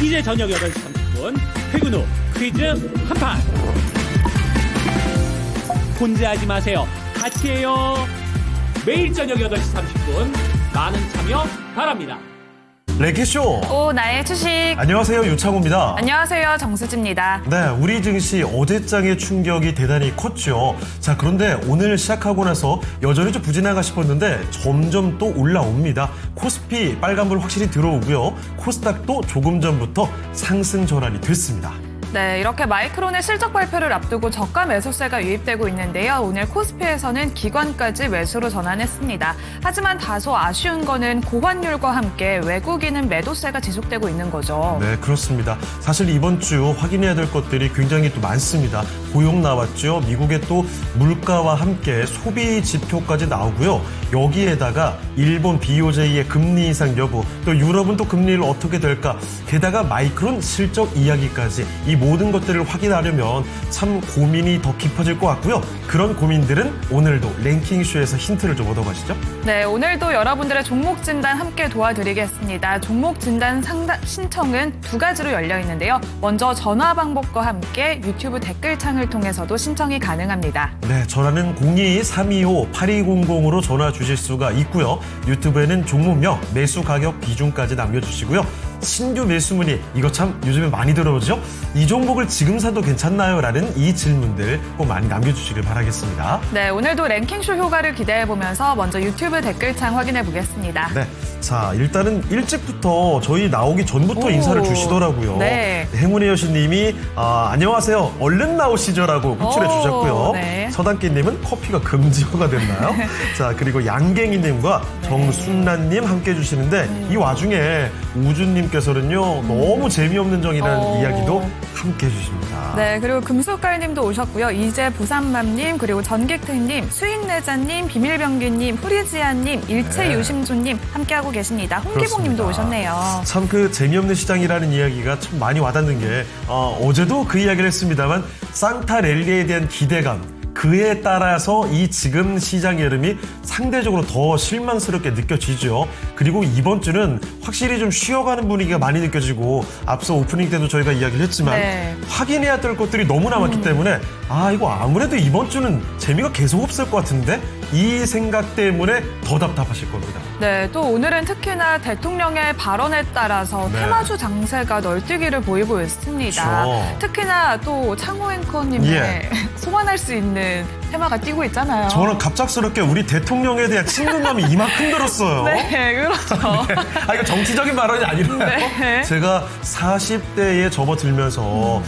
이제 저녁 8시 30분 퇴근 후 퀴즈 한판. 혼자 하지 마세요. 같이 해요. 매일 저녁 8시 30분 많은 참여 바랍니다. 랭킹쇼. 오, 나의 주식. 안녕하세요, 유창호입니다. 안녕하세요, 정수지입니다. 네, 우리 증시 어제장의 충격이 대단히 컸죠. 자, 그런데 오늘 시작하고 나서 여전히 좀 부진한가 싶었는데 점점 또 올라옵니다. 코스피 빨간불 확실히 들어오고요. 코스닥도 조금 전부터 상승 전환이 됐습니다. 네, 이렇게 마이크론의 실적 발표를 앞두고 저가 매수세가 유입되고 있는데요. 오늘 코스피에서는 기관까지 매수로 전환했습니다. 하지만 다소 아쉬운 거는 고환율과 함께 외국인은 매도세가 지속되고 있는 거죠. 네, 그렇습니다. 사실 이번 주 확인해야 될 것들이 굉장히 또 많습니다. 고용 나왔죠. 미국의 또 물가와 함께 소비 지표까지 나오고요. 여기에다가 일본 BOJ의 금리 인상 여부, 또 유럽은 또 금리를 어떻게 될까, 게다가 마이크론 실적 이야기까지 이 모든 것들을 확인하려면 참 고민이 더 깊어질 것 같고요. 그런 고민들은 오늘도 랭킹쇼에서 힌트를 좀 얻어가시죠. 네, 오늘도 여러분들의 종목 진단 함께 도와드리겠습니다. 종목 진단 신청은 두 가지로 열려 있는데요. 먼저 전화 방법과 함께 유튜브 댓글창을 통해서도 신청이 가능합니다. 네, 전화는 02-325-8200으로 전화 주실 수가 있고요. 유튜브에는 종목명, 매수 가격 비중까지 남겨주시고요. 신규 매수 문의, 이거 참 요즘에 많이 들어오죠? 이 종목을 지금 사도 괜찮나요? 라는 이 질문들 꼭 많이 남겨주시길 바라겠습니다. 네, 오늘도 랭킹쇼 효과를 기대해보면서 먼저 유튜브 댓글창 확인해보겠습니다. 네, 자, 일단은 일찍부터 저희 나오기 전부터 인사를 주시더라고요. 네. 행운의 여신님이 안녕하세요, 얼른 나오시죠라고 호출해 주셨고요. 네. 서당기님은 커피가 금지어가 됐나요? 자, 그리고 양갱이님과 정순란님 함께 해주시는데 이 와중에 우주님께서는요 너무 재미없는 정이라는 이야기도 함께 해주십니다. 네, 그리고 금속갈님도 오셨고요. 이제 부산맘님, 그리고 전객택님, 수익내자님, 비밀병기님, 후리지아님, 일체유심조님 함께하고 계십니다. 홍기봉님도 오셨네요. 참 그 재미없는 시장이라는 이야기가 참 많이 와닿는 게 어제도 그 이야기를 했습니다만 산타 랠리에 대한 기대감, 그에 따라서 이 지금 시장 여름이 상대적으로 더 실망스럽게 느껴지죠. 그리고 이번 주는 확실히 좀 쉬어가는 분위기가 많이 느껴지고 앞서 오프닝 때도 저희가 이야기를 했지만 확인해야 될 것들이 너무 남았기 때문에 이거 아무래도 이번 주는 재미가 계속 없을 것 같은데 이 생각 때문에 더 답답하실 겁니다. 네, 또 오늘은 특히나 대통령의 발언에 따라서 테마주 장세가 널뛰기를 보이고 있습니다. 그렇죠. 특히나 또 창호 앵커님의 소환할 수 있는 테마가 띄고 있잖아요. 저는 갑작스럽게 우리 대통령에 대한 친근감이 이만큼 들었어요. 네, 그렇죠. 이거 정치적인 발언이 아니라요. 네. 제가 40대에 접어들면서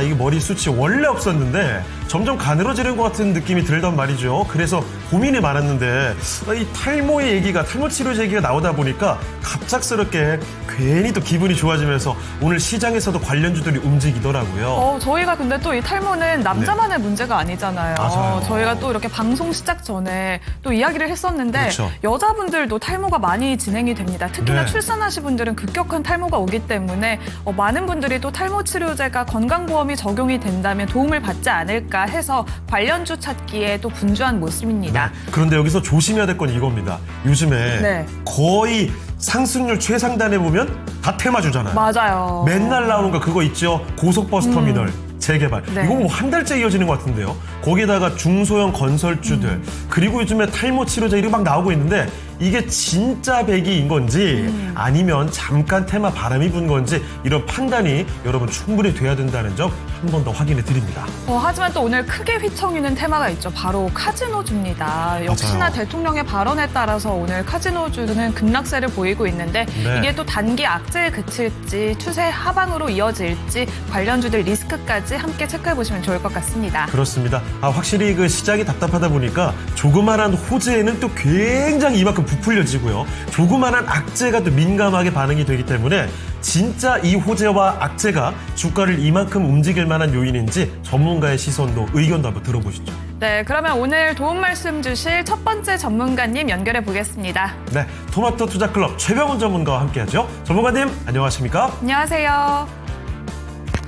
이게 머리숱이 원래 없었는데 점점 가늘어지는 것 같은 느낌이 들던 말이죠. 그래서 고민이 많았는데 이 탈모의 얘기가, 탈모 치료제 얘기가 나오다 보니까 갑작스럽게 괜히 또 기분이 좋아지면서 오늘 시장에서도 관련주들이 움직이더라고요. 저희가 근데 또 이 탈모는 남자만의 문제가 아니잖아요. 맞아요. 저희가 또 이렇게 방송 시작 전에 또 이야기를 했었는데 그렇죠. 여자분들도 탈모가 많이 진행이 됩니다. 특히나 출산하신 분들은 급격한 탈모가 오기 때문에 많은 분들이 또 탈모 치료제가 건강보험이 적용이 된다면 도움을 받지 않을까 해서 관련주 찾기에 또 분주한 모습입니다. 그런데 여기서 조심해야 될 건 이겁니다. 요즘에 거의 상승률 최상단에 보면 다 테마주잖아요. 맞아요. 맨날 나오는 거 그거 있죠. 고속버스 터미널 재개발. 이거 뭐 한 달째 이어지는 것 같은데요. 거기다가 중소형 건설주들, 그리고 요즘에 탈모 치료제 이렇게 막 나오고 있는데 이게 진짜 배기인 건지 아니면 잠깐 테마 바람이 분 건지 이런 판단이 여러분 충분히 돼야 된다는 점 한 번 더 확인해 드립니다. 하지만 또 오늘 크게 휘청이는 테마가 있죠. 바로 카지노주입니다. 역시나 맞아요. 대통령의 발언에 따라서 오늘 카지노주는 급락세를 보이고 있는데 이게 또 단기 악재에 그칠지 추세 하방으로 이어질지 관련주들 리스크까지 함께 체크해 보시면 좋을 것 같습니다. 그렇습니다. 확실히 그 시장이 답답하다 보니까 조그만한 호재에는 또 굉장히 이만큼 부풀려지고요. 조그만한 악재가 또 민감하게 반응이 되기 때문에 진짜 이 호재와 악재가 주가를 이만큼 움직일 만한 요인인지 전문가의 시선도 의견도 한번 들어보시죠. 네, 그러면 오늘 도움 말씀 주실 첫 번째 전문가님 연결해 보겠습니다. 네, 토마토 투자클럽 최병훈 전문가와 함께하죠. 전문가님, 안녕하십니까? 안녕하세요.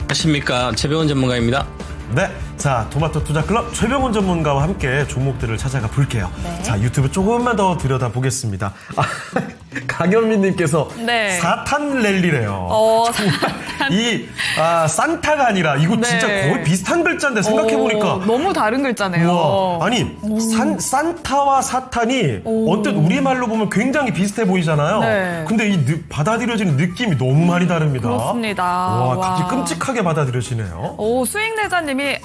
안녕하십니까. 최병훈 전문가입니다. 네, 자, 토마토 투자클럽 최병훈 전문가와 함께 종목들을 찾아가 볼게요. 자, 유튜브 조금만 더 들여다보겠습니다. 강현민님께서 네. 사탄 랠리래요. 산타가 아니라 이거 네. 진짜 거의 비슷한 글자인데 생각해보니까. 너무 다른 글자네요. 우와, 아니 산타와 사탄이 언뜻 우리말로 보면 굉장히 비슷해 보이잖아요. 네. 근데 이 받아들여지는 느낌이 너무 많이 다릅니다. 그렇습니다. 와, 와. 갑자기 끔찍하게 받아들여지네요. 수익내자님이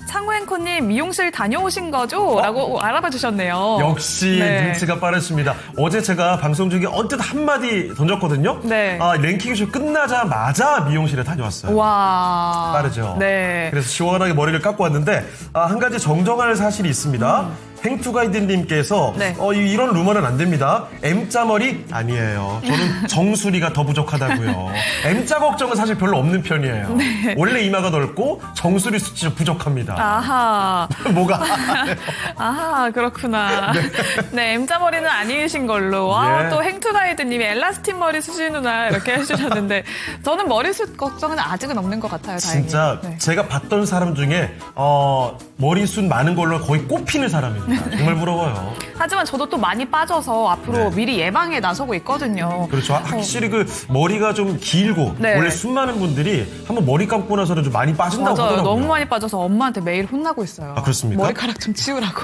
창우 앵커님 미용실 다녀오신 거죠? 라고 알아봐 주셨네요. 역시 네. 눈치가 빠르십니다. 어제 제가 방송 중에 언뜻 한마디 던졌거든요. 네. 랭킹쇼 끝나자마자 미용실에 다녀왔어요. 와. 빠르죠. 네. 그래서 시원하게 머리를 깎고 왔는데 한 가지 정정할 사실이 있습니다. 행투가이드님께서 네. 이런 루머는 안 됩니다. M자머리 아니에요. 저는 정수리가 더 부족하다고요. M자 걱정은 사실 별로 없는 편이에요. 네. 원래 이마가 넓고 정수리 수치 부족합니다. 아하. 뭐가? 아하, 그렇구나. 네, M자 머리는 아니신 걸로. 예. 또 행투가이드님이 엘라스틴 머리 쓰시누나 이렇게 해주셨는데, 저는 머리숱 걱정은 아직은 없는 것 같아요, 다행히. 진짜 네. 제가 봤던 사람 중에 머리숱 많은 걸로 거의 꼽히는 사람입니다. 정말 부러워요. 하지만 저도 또 많이 빠져서 앞으로 네. 미리 예방에 나서고 있거든요. 그렇죠. 확실히 그 머리가 좀 길고 네. 원래 숱 많은 분들이 한번 머리 감고 나서는 좀 많이 빠진다고 맞아요. 하더라고요. 너무 많이 빠져서 엄마한테 매일 혼나고 있어요. 아, 그렇습니까? 머리카락 좀 치우라고.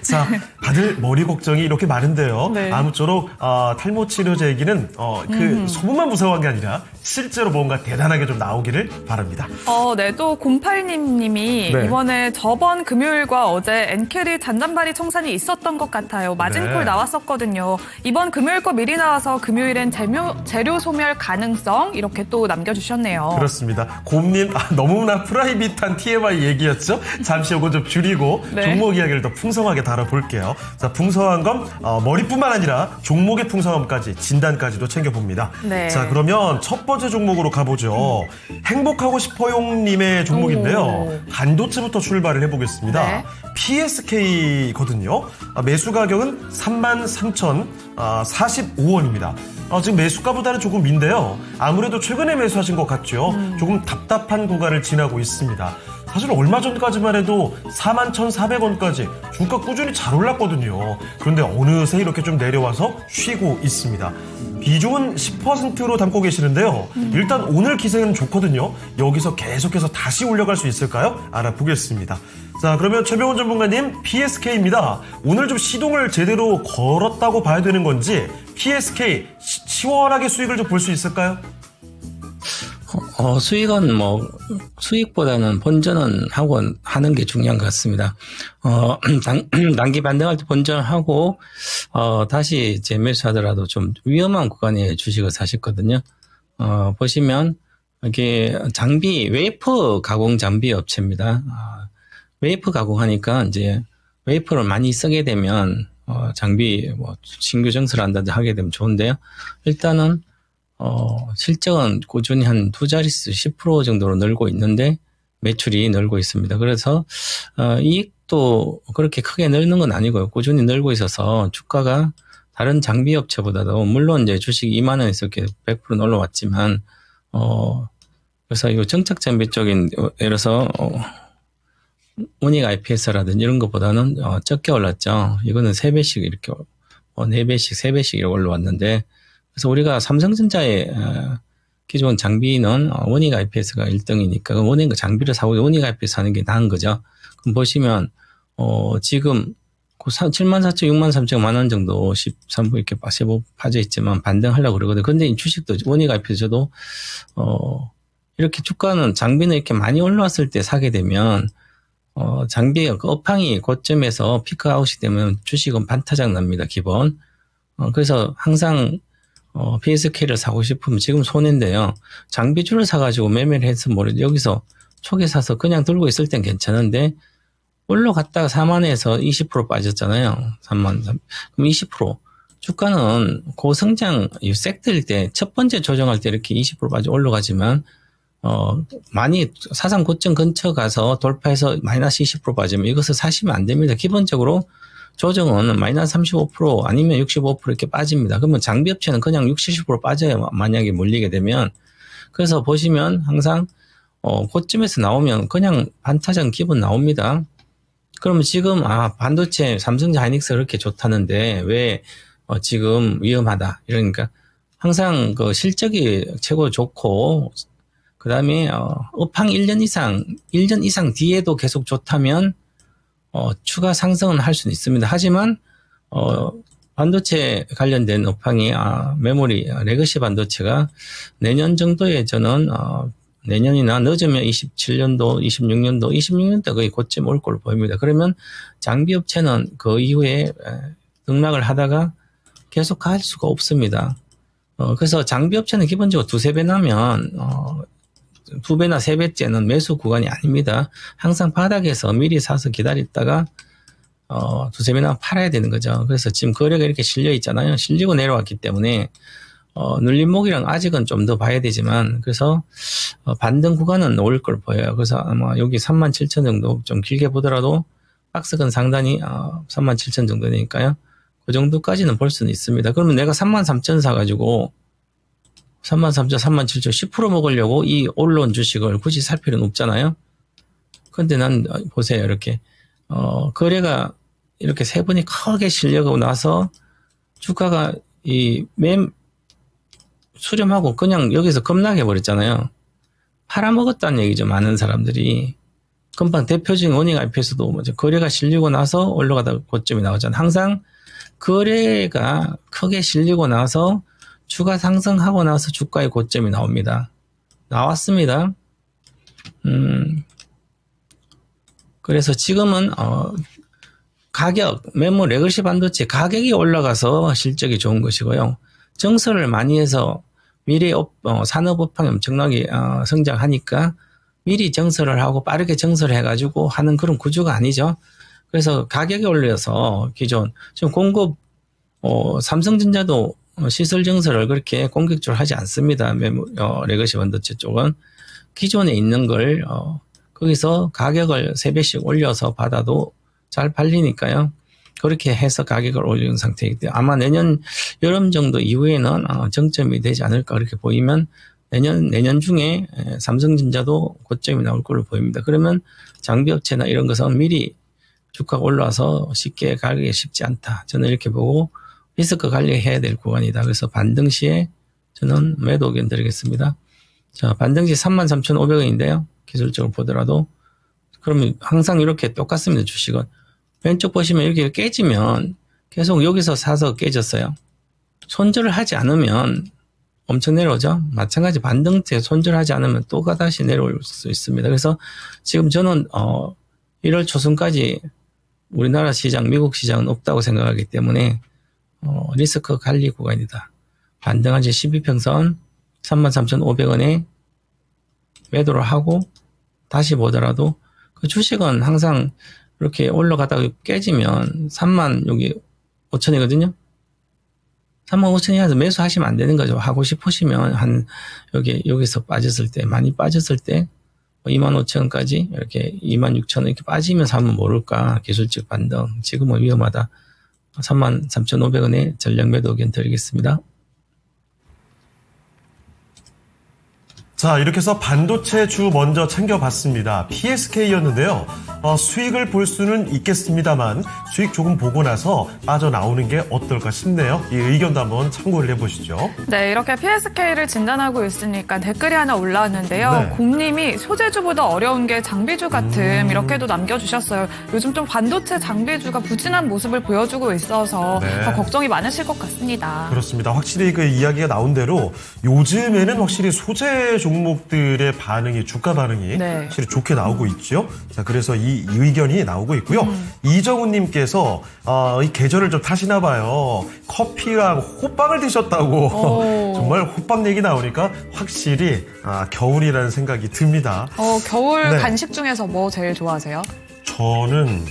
자, 다들 머리 걱정이 이렇게 많은데요. 네. 아무쪼록 탈모 치료제 얘기는 그 소문만 무서워한 게 아니라 실제로 뭔가 대단하게 좀 나오기를 바랍니다. 네, 또 08님이 네. 이번에 저번 금요일과 어제 엔캐리 잔잔바리 청산이 있었던 것 같아요. 마진콜 네. 나왔었거든요. 이번 금요일 거 미리 나와서 금요일엔 재료 소멸 가능성 이렇게 또 남겨주셨네요. 그렇습니다. 곰님, 너무나 프라이빗한 TMI 얘기였죠? 잠시 요거 좀 줄이고 네. 종목 이야기를 더 풍성하게 다뤄볼게요. 자, 풍성한 건 머리뿐만 아니라 종목의 풍성함까지 진단까지도 챙겨봅니다. 네. 자, 그러면 첫 번째 종목으로 가보죠. 행복하고 싶어요님의 종목인데요. 오. 반도체부터 출발을 해보겠습니다. 네. PSK거든요. 매수 가격은 33,045원입니다. 지금 매수가보다는 조금 민데요. 아무래도 최근에 매수하신 것 같죠. 조금 답답한 구간을 지나고 있습니다. 사실 얼마 전까지만 해도 41,400원까지 주가 꾸준히 잘 올랐거든요. 그런데 어느새 이렇게 좀 내려와서 쉬고 있습니다. 비중은 10%로 담고 계시는데요. 일단 오늘 기세는 좋거든요. 여기서 계속해서 다시 올려갈 수 있을까요? 알아보겠습니다. 자, 그러면 최병훈 전문가님, PSK입니다. 오늘 좀 시동을 제대로 걸었다고 봐야 되는 건지 PSK 시원하게 수익을 좀 볼 수 있을까요? 수익은 수익보다는 본전은 하는 게 중요한 것 같습니다. 단기 반등할 때 본전하고, 다시 재매수하더라도 좀 위험한 구간에 주식을 사셨거든요. 보시면, 이게 웨이퍼 가공 장비 업체입니다. 웨이퍼 가공하니까 이제 웨이퍼를 많이 쓰게 되면, 장비, 신규 증설을 한다든지 하게 되면 좋은데요. 일단은, 실적은 꾸준히 한 두 자릿수 10% 정도로 늘고 있는데 매출이 늘고 있습니다. 그래서 이익도 그렇게 크게 늘는 건 아니고요. 꾸준히 늘고 있어서 주가가 다른 장비 업체보다도 물론 이제 주식 2만 원에서 이렇게 100% 올라왔지만 그래서 이 정책 장비 쪽인 예를 들어서 원익 IPS라든지 이런 것보다는 적게 올랐죠. 이거는 3배씩 이렇게 4배씩 3배씩 이렇게 올라왔는데 그래서 우리가 삼성전자의 기존 장비는 원익 IPS가 1등이니까 원익 장비를 사고 원익 IPS 사는 게 나은 거죠. 그럼 보시면 지금 74,000, 63,000만 원 정도 13부 이렇게 빠져 있지만 반등하려고 그러거든요. 근데 이 주식도 원익 IPS 저도 이렇게 주가는 장비는 이렇게 많이 올라왔을 때 사게 되면 장비의 업황이 고점에서 피크아웃이 되면 주식은 반타작 납니다. 기본. 그래서 항상 PSK를 사고 싶으면 지금 손해인데요. 장비주를 사가지고 매매를 해서 여기서 초기 사서 그냥 들고 있을 땐 괜찮은데 올라갔다가 4만에서 20% 빠졌잖아요. 3만. 그럼 20%. 주가는 고성장 섹트일 때 첫 번째 조정할 때 이렇게 20% 빠져 올라가지만 많이 사상 고점 근처 가서 돌파해서 마이너스 20% 빠지면 이것을 사시면 안 됩니다. 기본적으로 조정은 마이너스 35% 아니면 65% 이렇게 빠집니다. 그러면 장비업체는 그냥 60, 70% 빠져요. 만약에 몰리게 되면. 그래서 보시면 항상 고점에서 나오면 그냥 반타작 기분 나옵니다. 그러면 지금 반도체 삼성전자 하이닉스 그렇게 좋다는데 왜 지금 위험하다. 이러니까 항상 그 실적이 최고 좋고 그다음에 업황 1년 이상 뒤에도 계속 좋다면 추가 상승은 할 수는 있습니다. 하지만 반도체 관련된 업황이 메모리 레거시 반도체가 내년 정도에 저는 내년이나 늦으면 27년도, 26년도 거의 고점 올 걸로 보입니다. 그러면 장비 업체는 그 이후에 등락을 하다가 계속 갈 수가 없습니다. 그래서 장비 업체는 기본적으로 두세 배 나면 2배나 3배째는 매수 구간이 아닙니다. 항상 바닥에서 미리 사서 기다렸다가 두세 배나 팔아야 되는 거죠. 그래서 지금 거래가 이렇게 실려 있잖아요. 실리고 내려왔기 때문에 눌림목이랑 아직은 좀 더 봐야 되지만 그래서 반등 구간은 올 걸 보여요. 그래서 아마 여기 37,000 정도 좀 길게 보더라도 박스근 상단이 37,000 정도 되니까요. 그 정도까지는 볼 수는 있습니다. 그러면 내가 33,000 사가지고 33,000, 37,000 10% 먹으려고 이 올라온 주식을 굳이 살 필요는 없잖아요. 근데 난 보세요. 이렇게 거래가 이렇게 세 번이 크게 실려가고 나서 주가가 수렴하고 그냥 여기서 급락해 버렸잖아요. 팔아먹었다는 얘기죠. 많은 사람들이. 금방 대표적인 원익 IP에서도 거래가 실리고 나서 올라가다 고점이 나오잖아요. 항상 거래가 크게 실리고 나서 주가 상승하고 나서 주가의 고점이 나옵니다. 나왔습니다. 그래서 지금은 가격, 메모 레거시 반도체 가격이 올라가서 실적이 좋은 것이고요. 정설을 많이 해서 미래 산업 업황이 엄청나게 성장하니까 미리 정설을 하고 빠르게 정설해가지고 하는 그런 구조가 아니죠. 그래서 가격이 올려서 기존 지금 공급 삼성전자도 시설 정설을 그렇게 공격적으로 하지 않습니다. 레거시 반도체 쪽은 기존에 있는 걸 거기서 가격을 3배씩 올려서 받아도 잘 팔리니까요. 그렇게 해서 가격을 올리는 상태이기 때문에 아마 내년 여름 정도 이후에는 정점이 되지 않을까 그렇게 보이면 내년 중에 삼성전자도 고점이 나올 걸로 보입니다. 그러면 장비업체나 이런 것은 미리 주가가 올라와서 쉽게 가격이 쉽지 않다. 저는 이렇게 보고 리스크 관리해야 될 구간이다. 그래서 반등 시에 저는 매도 의견 드리겠습니다. 자, 반등 시 33,500원인데요. 기술적으로 보더라도 그러면 항상 이렇게 똑같습니다. 주식은 왼쪽 보시면 이렇게 깨지면 계속 여기서 사서 깨졌어요. 손절을 하지 않으면 엄청 내려오죠. 마찬가지 반등 때 손절하지 않으면 또 다시 내려올 수 있습니다. 그래서 지금 저는 1월 초순까지 우리나라 시장, 미국 시장은 없다고 생각하기 때문에 리스크 관리 구간이다. 반등한 지 12평선 33,500원에 매도를 하고 다시 보더라도 그 주식은 항상 이렇게 올라가다가 깨지면 35,000이거든요. 35,000이 해서 매수하시면 안 되는 거죠. 하고 싶으시면 여기서 빠졌을 때, 많이 빠졌을 때 25,000원까지 이렇게 26,000원 이렇게 빠지면서 하면 모를까. 기술적 반등. 지금은 위험하다. 33,500원에 전략 매도 의견 드리겠습니다. 자, 이렇게 해서 반도체 주 먼저 챙겨봤습니다. PSK였는데요. 수익을 볼 수는 있겠습니다만 수익 조금 보고 나서 빠져나오는 게 어떨까 싶네요. 이 의견도 한번 참고를 해보시죠. 네, 이렇게 PSK를 진단하고 있으니까 댓글이 하나 올라왔는데요. 네. 곰님이 소재주보다 어려운 게 장비주 같음 이렇게도 남겨주셨어요. 요즘 좀 반도체 장비주가 부진한 모습을 보여주고 있어서 네. 더 걱정이 많으실 것 같습니다. 그렇습니다. 확실히 그 이야기가 나온 대로 요즘에는 확실히 소재 종목들의 반응이, 주가 반응이 네. 확실히 좋게 나오고 있죠. 자, 그래서 이 의견이 나오고 있고요. 이정훈님께서 이 계절을 좀 타시나 봐요. 커피랑 호빵을 드셨다고. 정말 호빵 얘기 나오니까 확실히 겨울이라는 생각이 듭니다. 겨울 네. 간식 중에서 뭐 제일 좋아하세요? 저는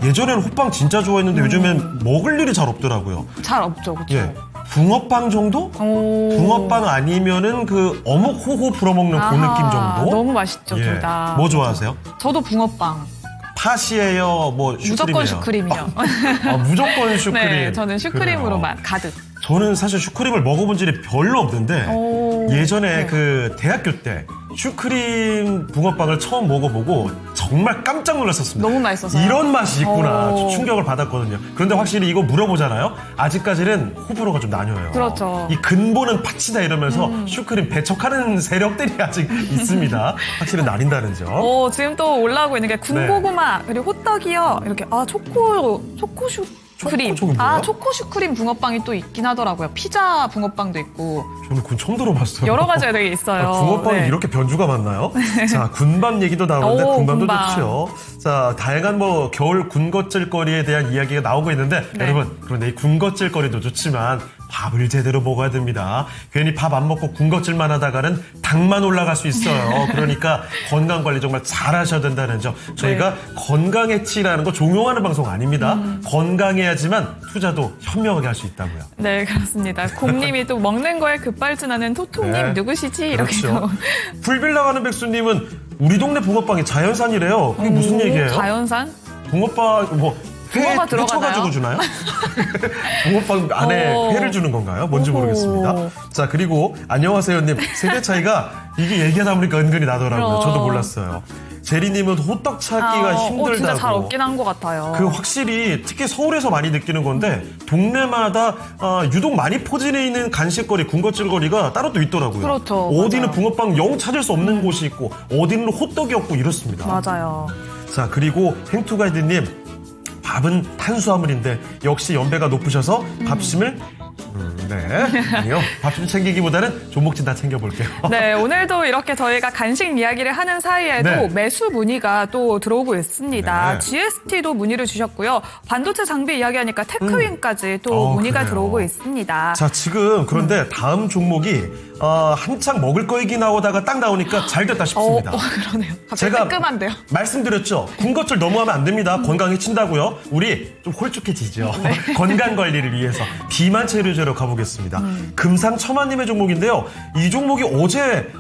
예전에는 호빵 진짜 좋아했는데 요즘엔 먹을 일이 잘 없더라고요. 잘 없죠, 그렇죠? 예. 붕어빵 정도? 붕어빵 아니면은 그 어묵 호호 불어먹는 그 느낌 정도? 너무 맛있죠, 예. 둘 다. 뭐 좋아하세요? 저도 붕어빵. 팥이에요? 뭐 슈크림이에요? 무조건 슈크림이요. 무조건 슈크림. 네, 저는 슈크림으로만 그래요. 가득. 저는 사실 슈크림을 먹어본 적이 별로 없는데 예전에 네. 그 대학교 때 슈크림 붕어빵을 처음 먹어보고 정말 깜짝 놀랐었습니다. 너무 맛있어서요. 이런 맛이 있구나. 오. 충격을 받았거든요. 그런데 확실히 이거 물어보잖아요. 아직까지는 호불호가 좀 나뉘어요. 그렇죠. 이 근본은 팥이다 이러면서 슈크림 배척하는 세력들이 아직 있습니다. 확실히 나뉜다는 점. 지금 또 올라오고 있는 게 군고구마 그리고 호떡이요. 이렇게 초코 슈크림. 초코 뭐예요? 초코 슈크림 붕어빵이 또 있긴 하더라고요. 피자 붕어빵도 있고 저는 그건 처음 들어봤어요. 여러 가지가 되게 있어요. 붕어빵이 네. 이렇게 변주가 많나요? 자, 군밤 얘기도 나오는데 오, 군밤도 군밤. 좋죠. 자, 다양한 겨울 군것질거리에 대한 이야기가 나오고 있는데 네. 여러분, 그런데 이 군것질거리도 좋지만 밥을 제대로 먹어야 됩니다. 괜히 밥 안 먹고 군것질만 하다가는 당만 올라갈 수 있어요. 그러니까 건강 관리 정말 잘 하셔야 된다는 점. 저희가 건강해치라는 거 종용하는 방송 아닙니다. 건강해야지만 투자도 현명하게 할 수 있다고요. 네, 그렇습니다. 곰님이 또 먹는 거에 급발진하는 토토님 네. 누구시지? 이렇게 그렇죠. 불빌 나가는 백수님은 우리 동네 붕어빵이 자연산이래요. 그게 무슨 얘기예요? 자연산? 붕어빵 붕어가 들어가나요? 쳐가지고 주나요? 붕어빵 안에 오. 회를 주는 건가요? 뭔지 오호. 모르겠습니다. 자, 그리고 안녕하세요님 세대 차이가 이게 얘기하다 보니까 은근히 나더라고요. 그럼. 저도 몰랐어요. 제리님은 호떡 찾기가 힘들다고. 진짜 잘 없긴 한 것 같아요. 그 확실히 특히 서울에서 많이 느끼는 건데 동네마다 유독 많이 포진해 있는 간식거리, 군것질거리가 따로 또 있더라고요. 그렇죠. 어디는 맞아요. 붕어빵 영 찾을 수 없는 곳이 있고 어디는 호떡이 없고 이렇습니다. 맞아요. 자, 그리고 행투가이드님 밥은 탄수화물인데 역시 연배가 높으셔서 밥심을 네, 아니요. 밥심 챙기기보다는 존목진 다 챙겨볼게요. 네, 오늘도 이렇게 저희가 간식 이야기를 하는 사이에도 네. 매수 문의가 또 들어오고 있습니다. 네. GST도 문의를 주셨고요. 반도체 장비 이야기하니까 테크윈까지 또 문의가 그래요. 들어오고 있습니다. 자, 지금 그런데 다음 종목이 한창 먹을 거 얘기 나오다가 딱 나오니까 잘 됐다 싶습니다. 그러네요. 갑자기 제가 뜨끔한데요. 말씀드렸죠. 군것질 너무하면 안 됩니다. 건강 해친다고요. 우리 좀 홀쭉해지죠. 네. 건강 관리를 위해서 비만 체류제로 가보겠습니다. 금상첨화님의 종목인데요. 이 종목이 어제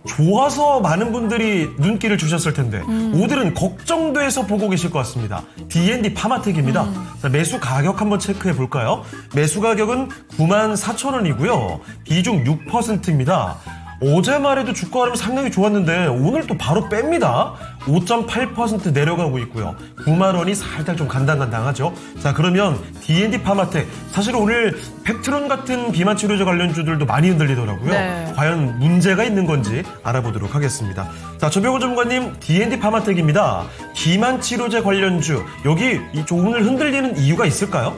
좋아서 많은 분들이 눈길을 주셨을 텐데 오늘은 걱정돼서 보고 계실 것 같습니다. D&D 파마텍입니다. 자, 매수 가격 한번 체크해 볼까요? 매수 가격은 94,000원이고요. 비중 6%입니다. 어제 말에도 주가 흐름이 상당히 좋았는데 오늘 또 바로 뺍니다. 5.8% 내려가고 있고요. 9만 원이 살짝 좀 간당간당하죠. 자, 그러면 D&D 파마텍 사실 오늘 팩트론 같은 비만 치료제 관련주들도 많이 흔들리더라고요. 네. 과연 문제가 있는 건지 알아보도록 하겠습니다. 자, 조병호 전문가님, D&D 파마텍입니다. 비만 치료제 관련주 여기 오늘 흔들리는 이유가 있을까요?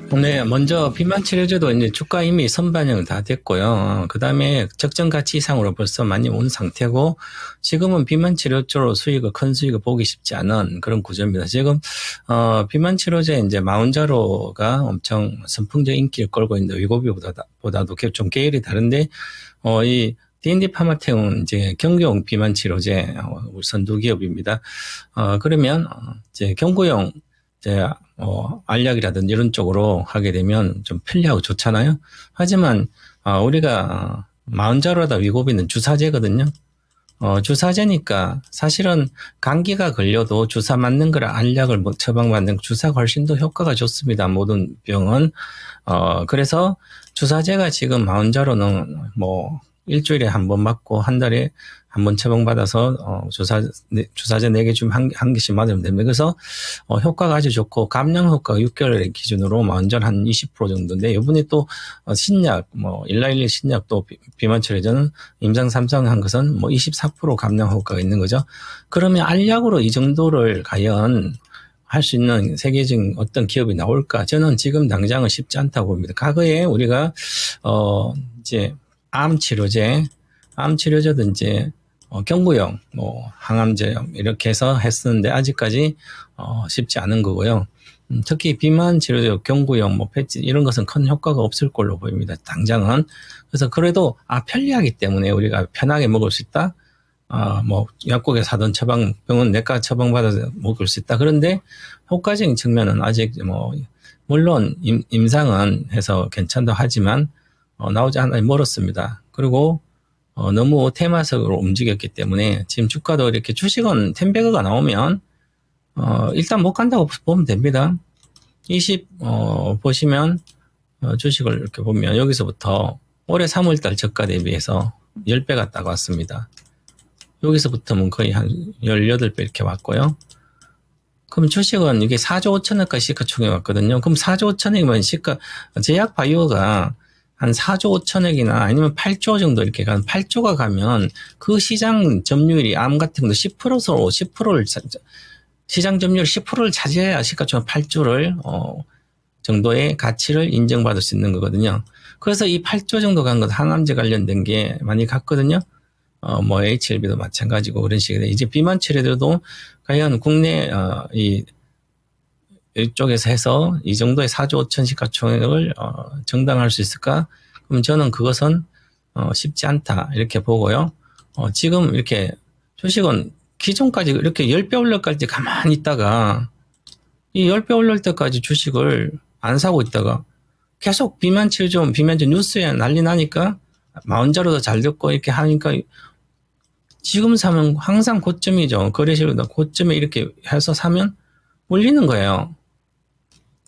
네, 먼저 비만 치료제도 이제 주가 이미 선반영 다 됐고요. 그 다음에 적정 가치 이상으로 벌써 많이 온 상태고, 지금은 비만 치료제로 큰 수익을 보기 쉽지 않은 그런 구조입니다. 지금, 비만 치료제 이제 마운자로가 엄청 선풍적 인기를 끌고 있는데, 위고비보다도 좀 계열이 다른데, 이 D&D 파마텍은 이제 경구용 비만 치료제 우리 선두 기업입니다. 그러면 이제 경구용 알약이라든지 이런 쪽으로 하게 되면 좀 편리하고 좋잖아요. 하지만, 우리가, 마운자로다 위고비는 주사제거든요. 주사제니까 사실은 감기가 걸려도 주사 맞는 거라 알약을 처방받는 주사가 훨씬 더 효과가 좋습니다. 모든 병은. 그래서 주사제가 지금 마운자로는 일주일에 한 번 맞고 한 달에 한 번 처방받아서 주사제 4개 중 한 개씩 맞으면 됩니다. 그래서 효과가 아주 좋고 감량 효과가 6개월 기준으로 완전 한 20% 정도인데 이번에 또 신약 111 신약 또 비만 치료제는 임상 3상 한 것은 24% 감량 효과가 있는 거죠. 그러면 알약으로 이 정도를 과연 할 수 있는 세계적인 어떤 기업이 나올까? 저는 지금 당장은 쉽지 않다고 봅니다. 과거에 우리가 이제 암 치료제도 이제 경구용, 항암제 이렇게 해서 했었는데 아직까지 쉽지 않은 거고요. 특히 비만 치료제 경구용, 패치 이런 것은 큰 효과가 없을 걸로 보입니다. 당장은. 그래서 그래도 편리하기 때문에 우리가 편하게 먹을 수 있다. 약국에 사던 병원 내과 처방받아서 먹을 수 있다. 그런데 효과적인 측면은 아직 물론 임상은 해서 괜찮다 하지만 나오지 않아 멀었습니다. 그리고 너무 테마적으로 움직였기 때문에 지금 주가도 이렇게 주식은 10배가 나오면 일단 못 간다고 보면 됩니다. 20 보시면 주식을 이렇게 보면 여기서부터 올해 3월달 저가 대비해서 10배가 딱 왔습니다. 여기서부터는 거의 한 18배 이렇게 왔고요. 그럼 주식은 이게 4조 5천억까지 시가총액 왔거든요. 그럼 4조 5천억이면 제약 바이오가 한 4조 5천억이나 아니면 8조 정도 이렇게 가면 8조가 가면 그 시장 점유율이 암 같은 것도 10%를 시장 점유율 10%를 차지해야 시가총액 8조를 정도의 가치를 인정받을 수 있는 거거든요. 그래서 이 8조 정도 간 건 항암제 관련된 게 많이 갔거든요. 뭐 HLB도 마찬가지고 그런 식이데 이제 비만 치료제도 과연 국내 이쪽에서 해서 이 정도의 4조 5천 시가총액을 정당화할 수 있을까? 그럼 저는 그것은 쉽지 않다 이렇게 보고요. 지금 이렇게 주식은 기존까지 이렇게 10배 올릴 때까지 가만히 있다가 이 10배 올릴 때까지 주식을 안 사고 있다가 계속 비만 치료제 뉴스에 난리 나니까 마운자로도 잘 됐고 이렇게 하니까 지금 사면 항상 고점이죠. 거래시로도 고점에 이렇게 해서 사면 올리는 거예요.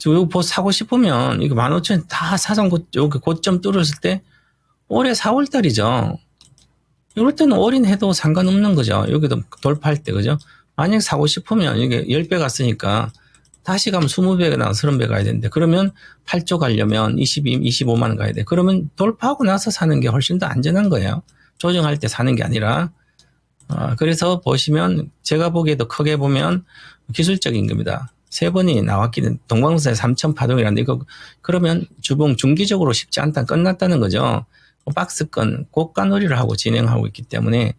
이거 사고 싶으면 이거 15,000원 다 사상 여기 고점 뚫었을 때 올해 4월 달이죠. 이럴 때는 올인해도 상관없는 거죠. 여기도 돌파할 때, 그죠? 만약 사고 싶으면 이게 10배 갔으니까 다시 가면 20배나 30배 가야 되는데 그러면 8조 가려면 25만 원 가야 돼. 그러면 돌파하고 나서 사는 게 훨씬 더 안전한 거예요. 조정할 때 사는 게 아니라. 그래서 보시면 제가 보기에도 크게 보면 기술적인 겁니다. 3번이 나왔기는 동방사의 3천 파동이라는데 이거 그러면 주봉 중기적으로 쉽지 않다 끝났다는 거죠. 박스권 고가놀이를 하고 진행하고 있기 때문에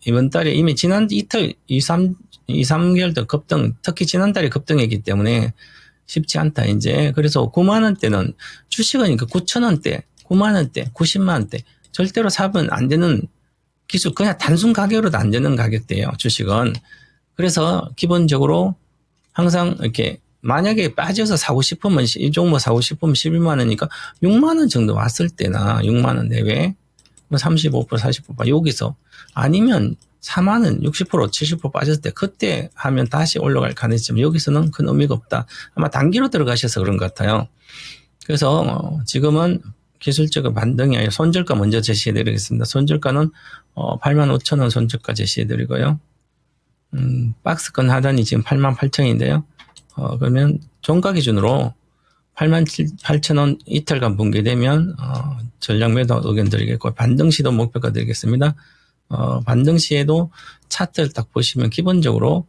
이번 달에 이미 지난 이틀 2, 3개월도 급등 특히 지난달에 급등했기 때문에 쉽지 않다 이제. 그래서 9만 원대는 주식은 9,000원대 9만 원대 90만 원대 절대로 사면 안 되는 기술 그냥 단순 가격으로도 안 되는 가격대예요 주식은. 그래서 기본적으로 항상 이렇게 만약에 빠져서 사고 싶으면 이 종목 사고 싶으면 11만 원이니까 6만 원 정도 왔을 때나 6만 원 내외 뭐 35% 40% 여기서 아니면 4만 원 60% 70% 빠졌을 때 그때 하면 다시 올라갈 가능성이 여기서는 큰 의미가 없다. 아마 단기로 들어가셔서 그런 것 같아요. 그래서 지금은 기술적인 반등이 아니라 손절가 먼저 제시해 드리겠습니다. 손절가는 8만 5천 원 손절가 제시해 드리고요. 박스권 하단이 지금 8만 8천인데요. 그러면 종가 기준으로 8만 8천 원 이틀간 붕괴되면 전략 매도 의견 드리겠고 반등 시도 목표가 드리겠습니다. 반등 시에도 차트를 딱 보시면 기본적으로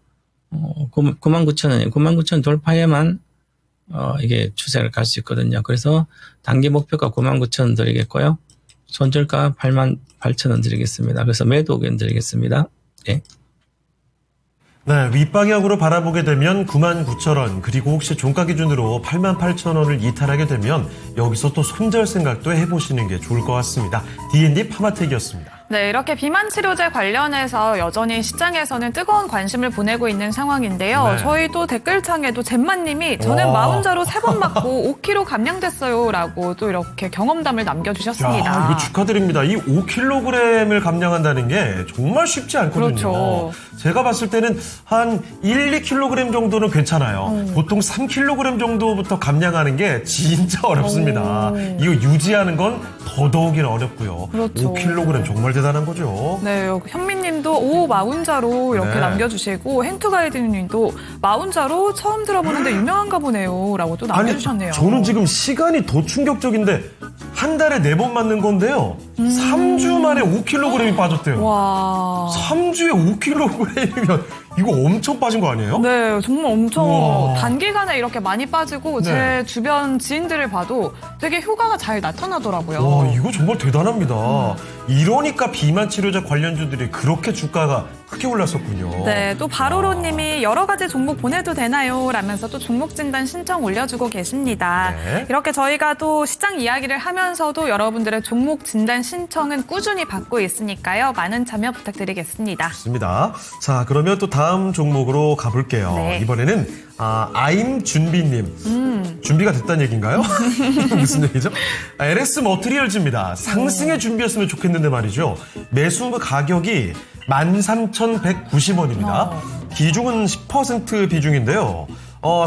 99,000원이에요. 99,000원 돌파해야만 이게 추세를 갈 수 있거든요. 그래서 단기 목표가 99,000원 드리겠고요. 손절가 8만 8천 원 드리겠습니다. 그래서 매도 의견 드리겠습니다. 예. 네, 윗방향으로 바라보게 되면 99,000원 그리고 혹시 종가 기준으로 88,000원을 이탈하게 되면 여기서 또 손절 생각도 해보시는 게 좋을 것 같습니다. D&D 파마텍이었습니다. 네, 이렇게 비만 치료제 관련해서 여전히 시장에서는 뜨거운 관심을 보내고 있는 상황인데요. 네. 저희도 댓글창에도 잼마님이 저는 마운자로 3번 맞고 5kg 감량됐어요라고 또 이렇게 경험담을 남겨주셨습니다. 야, 이거 축하드립니다. 이 5kg을 감량한다는 게 정말 쉽지 않거든요. 그렇죠. 제가 봤을 때는 한 1, 2kg 정도는 괜찮아요. 보통 3kg 정도부터 감량하는 게 진짜 어렵습니다. 이거 유지하는 건 더더욱이나 어렵고요. 그렇죠. 5kg 정말 대단한 거죠. 네, 현미님도 오 마운자로 이렇게 네. 남겨주시고 행투가이드님도 마운자로 처음 들어보는데 유명한가 보네요라고 또 남겨주셨네요. 저는 지금 시간이 더 충격적인데 한 달에 4번 맞는 건데요. 3주 만에 5kg이 빠졌대요. 와. 3주에 5kg이면 이거 엄청 빠진 거 아니에요? 네, 정말 엄청 우와. 단기간에 이렇게 많이 빠지고 네. 제 주변 지인들을 봐도 되게 효과가 잘 나타나더라고요. 와, 이거 정말 대단합니다. 이러니까 비만 치료제 관련주들이 그렇게 주가가 크게 올랐었군요. 네, 또 바로로님이 여러 가지 종목 보내도 되나요? 라면서 또 종목 진단 신청 올려주고 계십니다. 네. 이렇게 저희가 또 시장 이야기를 하면서도 여러분들의 종목 진단 신청은 꾸준히 받고 있으니까요. 많은 참여 부탁드리겠습니다. 좋습니다. 자, 그러면 또 다음 종목으로 가볼게요. 네. 이번에는 아임 준비님. 준비가 됐다는 얘기인가요? 무슨 얘기죠? LS 머트리얼즈입니다. 상승의 준비였으면 좋겠는데 말이죠. 매수 가격이 13,190원입니다. 비중은 10% 비중인데요.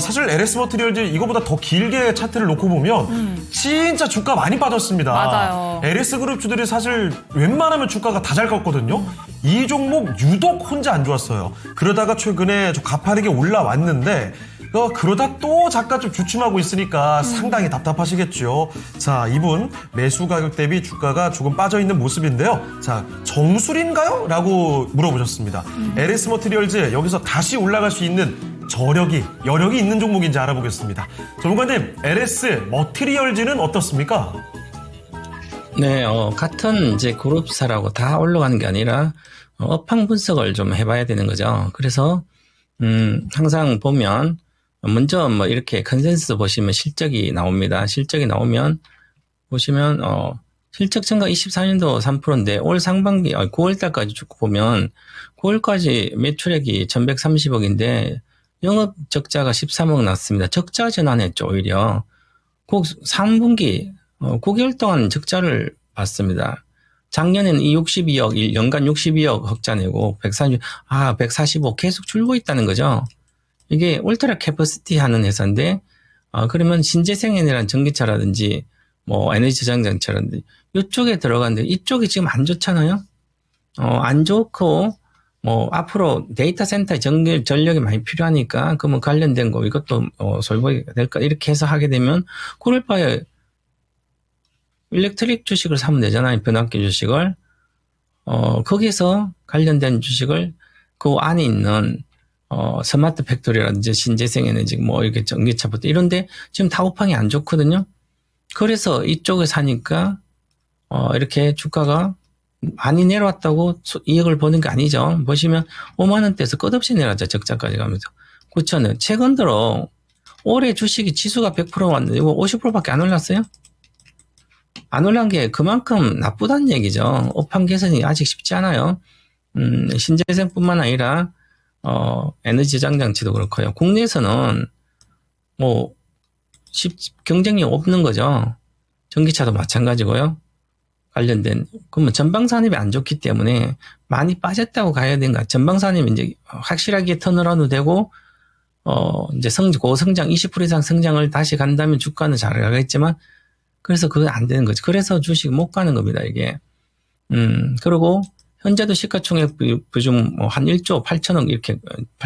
사실 LS 머티리얼즈 이거보다 더 길게 차트를 놓고 보면 진짜 주가 많이 빠졌습니다. 맞아요. LS 그룹주들이 사실 웬만하면 주가가 다 잘 컸거든요. 이 종목 유독 혼자 안 좋았어요. 그러다가 최근에 좀 가파르게 올라왔는데 그러다 또 잠깐 좀 주춤하고 있으니까 상당히 답답하시겠죠. 자, 이분 매수 가격 대비 주가가 조금 빠져있는 모습인데요. 자, 정수리인가요? 라고 물어보셨습니다. LS 머티리얼즈 여기서 다시 올라갈 수 있는 여력이 있는 종목인지 알아보겠습니다. 전문가님, LS 머티리얼즈는 어떻습니까? 네, 같은 이제 그룹사라고 다 올라가는 게 아니라 업황 분석을 좀 해봐야 되는 거죠. 그래서 항상 보면 먼저 뭐 이렇게 컨센서스 보시면 실적이 나옵니다. 실적이 나오면 보시면 실적 증가 24년도 3%인데 올 상반기 9월 달까지 쭉 보면 9월까지 매출액이 1130억인데 영업 적자가 13억 났습니다. 적자 전환했죠, 오히려. 3분기 9개월 동안 적자를 봤습니다. 작년에는 이 62억, 연간 62억 흑자 내고 145 계속 줄고 있다는 거죠. 이게 울트라 캐퍼시티 하는 회사인데, 그러면 신재생에너지라는 전기차라든지, 뭐, 에너지 저장 장치라든지, 이쪽에 들어갔는데, 이쪽이 지금 안 좋잖아요? 안 좋고, 뭐, 앞으로 데이터 센터에 전력이 많이 필요하니까, 그러면 관련된 거, 이것도, 솔보이가 될까? 이렇게 해서 하게 되면, 그럴 바에, 일렉트릭 주식을 사면 되잖아요. 변압기 주식을. 거기서 관련된 주식을 그 안에 있는 스마트 팩토리라든지 신재생에너지 뭐 이렇게 전기차부터 이런데 지금 다 업황이 안 좋거든요. 그래서 이쪽에 사니까 이렇게 주가가 많이 내려왔다고 이익을 보는 게 아니죠. 보시면 5만 원대에서 끝없이 내려왔죠. 적자까지 가면서. 그렇잖아요. 최근 들어 올해 주식이 지수가 100% 왔는데 이거 50%밖에 안 올랐어요. 안 올란 게 그만큼 나쁘다는 얘기죠. 업황 개선이 아직 쉽지 않아요. 신재생뿐만 아니라 에너지 저장 장치도 그렇고요. 국내에서는 뭐 경쟁력 없는 거죠. 전기차도 마찬가지고요. 관련된 그러면 전방 산업이 안 좋기 때문에 많이 빠졌다고 가야 되는가? 전방 산업이 이제 확실하게 턴어라운드 되고 이제 고성장 20% 이상 성장을 다시 간다면 주가는 잘 가겠지만 그래서 그건 안 되는 거죠. 그래서 주식 못 가는 겁니다, 이게. 그리고 현재도 시가총액 비중 한 1조 8천억 이렇게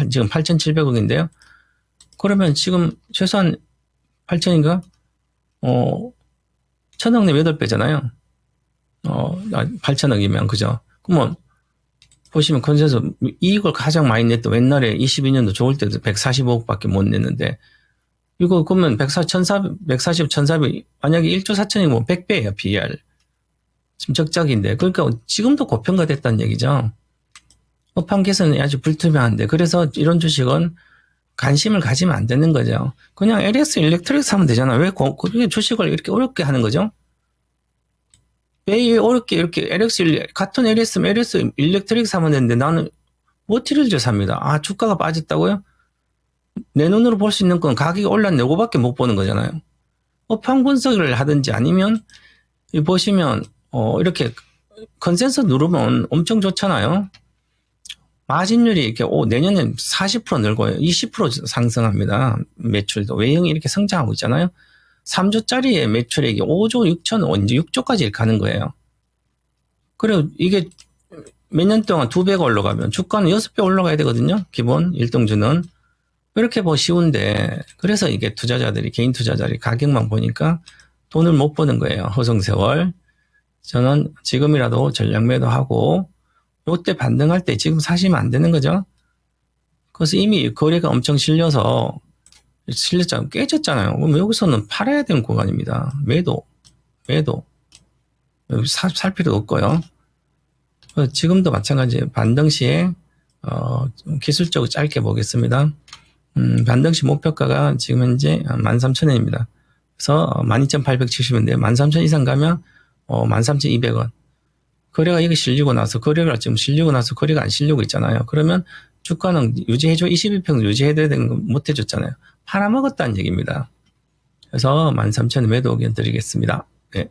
지금 8,700억인데요. 그러면 지금 최소한 8천인가? 1,000억 내면 8배잖아요. 8천억이면 그죠? 그러면 보시면 컨센서 이익을 가장 많이 냈던 옛날에 22년도 좋을 때도 145억밖에 못 냈는데 이거 그러면 140, 1,400 만약에 1조 4천이면 100배예요, PER. 지금 적작인데. 그러니까 지금도 고평가 됐다는 얘기죠. 업황 개선이 아주 불투명한데. 그래서 이런 주식은 관심을 가지면 안 되는 거죠. 그냥 LS 일렉트릭 사면 되잖아. 왜 주식을 이렇게 어렵게 하는 거죠? 왜 어렵게 이렇게 같은 LS면 LS 일렉트릭 사면 되는데 나는 머티리얼즈 삽니다. 주가가 빠졌다고요? 내 눈으로 볼 수 있는 건 가격이 올랐네. 이거밖에 못 보는 거잖아요. 업황 분석을 하든지 아니면 보시면 이렇게 컨센서 누르면 엄청 좋잖아요. 마진율이 이렇게 내년엔 40% 늘고요. 20% 상승합니다. 매출도 외형이 이렇게 성장하고 있잖아요. 3조짜리의 매출액이 5조 6천, 이제 6조까지 가는 거예요. 그리고 이게 몇 년 동안 2배가 올라가면 주가는 6배 올라가야 되거든요. 기본 1등주는. 이렇게 쉬운데 그래서 이게 개인 투자자들이 가격만 보니까 돈을 못 버는 거예요. 허송세월. 저는 지금이라도 전략 매도하고 요때 반등할 때 지금 사시면 안 되는 거죠. 그래서 이미 거래가 엄청 실렸잖아요. 깨졌잖아요. 그럼 여기서는 팔아야 되는 구간입니다. 매도. 살 필요도 없고요. 지금도 마찬가지예요. 반등 시에 기술적으로 짧게 보겠습니다. 반등 시 목표가가 지금 현재 13,000원입니다. 그래서 12,870원인데 13,000원 이상 가면 13,200원. 거래가 이게 거래가 지금 실리고 나서 거래가 안 실리고 있잖아요. 그러면 주가는 유지해줘 21평 유지해야 되는 거 못 해줬잖아요. 팔아먹었다는 얘기입니다. 그래서 13,000원 매도 의견 드리겠습니다. 네.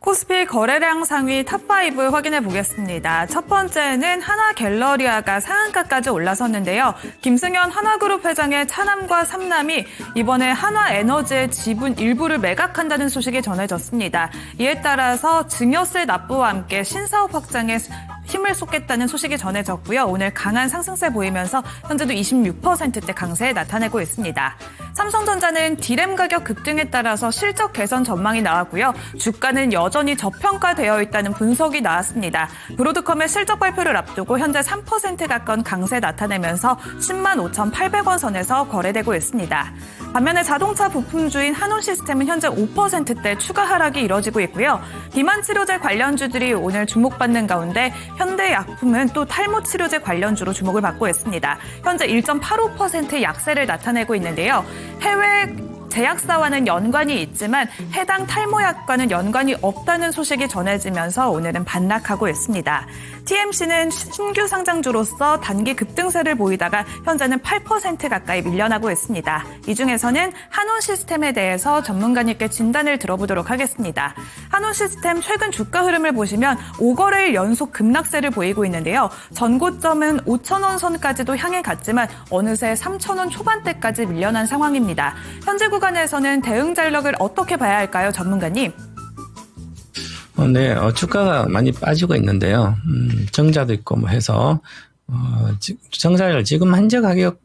코스피 거래량 상위 탑5 확인해 보겠습니다. 첫 번째는 하나갤러리아가 상한가까지 올라섰는데요. 김승현 하나그룹 회장의 차남과 삼남이 이번에 하나에너지의 지분 일부를 매각한다는 소식이 전해졌습니다. 이에 따라서 증여세 납부와 함께 신사업 확장에 힘을 쏟겠다는 소식이 전해졌고요. 오늘 강한 상승세 보이면서 현재도 26%대 강세에 나타내고 있습니다. 삼성전자는 디램 가격 급등에 따라서 실적 개선 전망이 나왔고요. 주가는 여전히 저평가되어 있다는 분석이 나왔습니다. 브로드컴의 실적 발표를 앞두고 현재 3% 가까운 강세 나타내면서 10만 5,800원 선에서 거래되고 있습니다. 반면에 자동차 부품주인 한온시스템은 현재 5%대 추가 하락이 이뤄지고 있고요. 비만치료제 관련주들이 오늘 주목받는 가운데 현대약품은 또 탈모치료제 관련주로 주목을 받고 있습니다. 현재 1.85%의 약세를 나타내고 있는데요. 해외 제약사와는 연관이 있지만 해당 탈모약과는 연관이 없다는 소식이 전해지면서 오늘은 반락하고 있습니다. TMC는 신규 상장주로서 단기 급등세를 보이다가 현재는 8% 가까이 밀려나고 있습니다. 이 중에서는 한온시스템에 대해서 전문가님께 진단을 들어보도록 하겠습니다. 한온시스템 최근 주가 흐름을 보시면 5거래일 연속 급락세를 보이고 있는데요. 전고점은 5,000원 선까지도 향해 갔지만 어느새 3,000원 초반대까지 밀려난 상황입니다. 현재 구간에서는 대응 전략을 어떻게 봐야 할까요, 전문가님? 네, 주가가 많이 빠지고 있는데요. 정자도 있고 뭐 해서 정자를 지금 현재 가격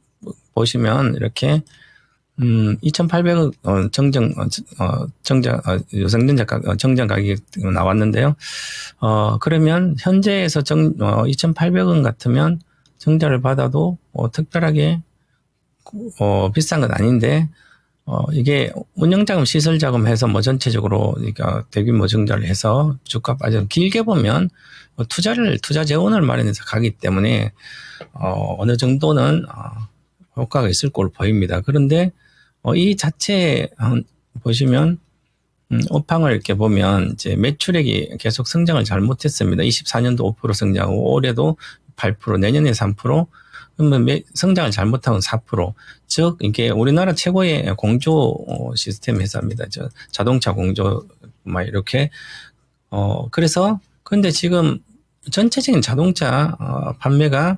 보시면 이렇게 2,800원 요성전자 정전 가격이 나왔는데요. 그러면 현재에서 2,800원 같으면 정자를 받아도 특별하게 비싼 건 아닌데 이게 운영자금, 시설자금 해서 뭐 전체적으로 그러니까 대규모 증자를 해서 주가 빠져 길게 보면 투자 재원을 마련해서 가기 때문에 어느 정도는 효과가 있을 걸로 보입니다. 그런데 이 자체에 보시면 업황을 이렇게 보면 이제 매출액이 계속 성장을 잘 못했습니다. 24년도 5% 성장하고 올해도 8%, 내년에 3%. 그러면 성장을 잘못하면 4%. 즉, 이게 우리나라 최고의 공조 시스템 회사입니다. 자동차 공조, 막 이렇게. 그래서, 근데 지금 전체적인 자동차 판매가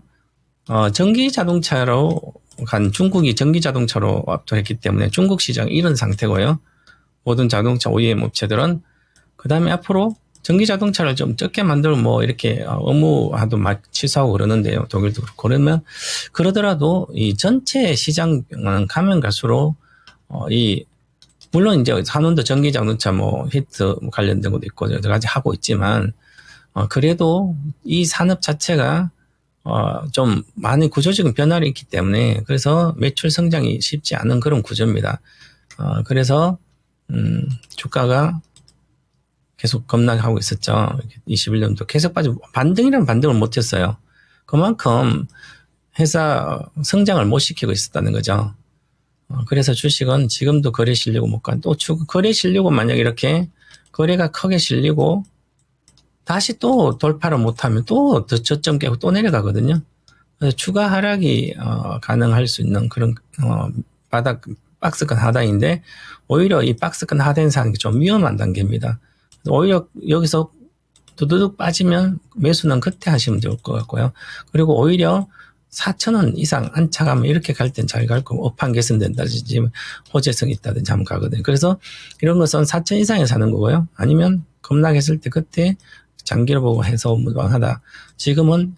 전기 자동차로 중국이 전기 자동차로 압도했기 때문에 중국 시장 이런 상태고요. 모든 자동차 OEM 업체들은. 그 다음에 앞으로 전기 자동차를 좀 적게 만들면 뭐 이렇게 의무화도 막 취소하고 그러는데요. 독일도 그렇고. 그러더라도 이 전체 시장은 가면 갈수록 물론 이제 한원도 전기 자동차 뭐 히트 관련된 것도 있고 여러 가지 하고 있지만 그래도 이 산업 자체가 좀 많이 구조적인 변화가 있기 때문에 그래서 매출 성장이 쉽지 않은 그런 구조입니다. 그래서 주가가 계속 급락하고 있었죠. 21년도 계속 빠지고 반등이라는 반등을 못했어요. 그만큼 회사 성장을 못 시키고 있었다는 거죠. 그래서 주식은 지금도 거래 실리고 못 간. 또 거래 실리고 만약 이렇게 거래가 크게 실리고 다시 또 돌파를 못하면 또 저점 깨고 또 내려가거든요. 그래서 추가 하락이 가능할 수 있는 그런 박스권 하단인데 오히려 이 박스권 하단 상황이 좀 위험한 단계입니다. 오히려 여기서 두두둑 빠지면 매수는 그때 하시면 좋을 것 같고요. 그리고 오히려 4,000원 이상 안착하면 이렇게 갈 땐 잘 갈 거고 업황 개선된다든지 호재성이 있다든지 하면 가거든요. 그래서 이런 것은 4,000 이상에 사는 거고요. 아니면 급락했을 때 그때 장기를 보고 해서 무방하다. 지금은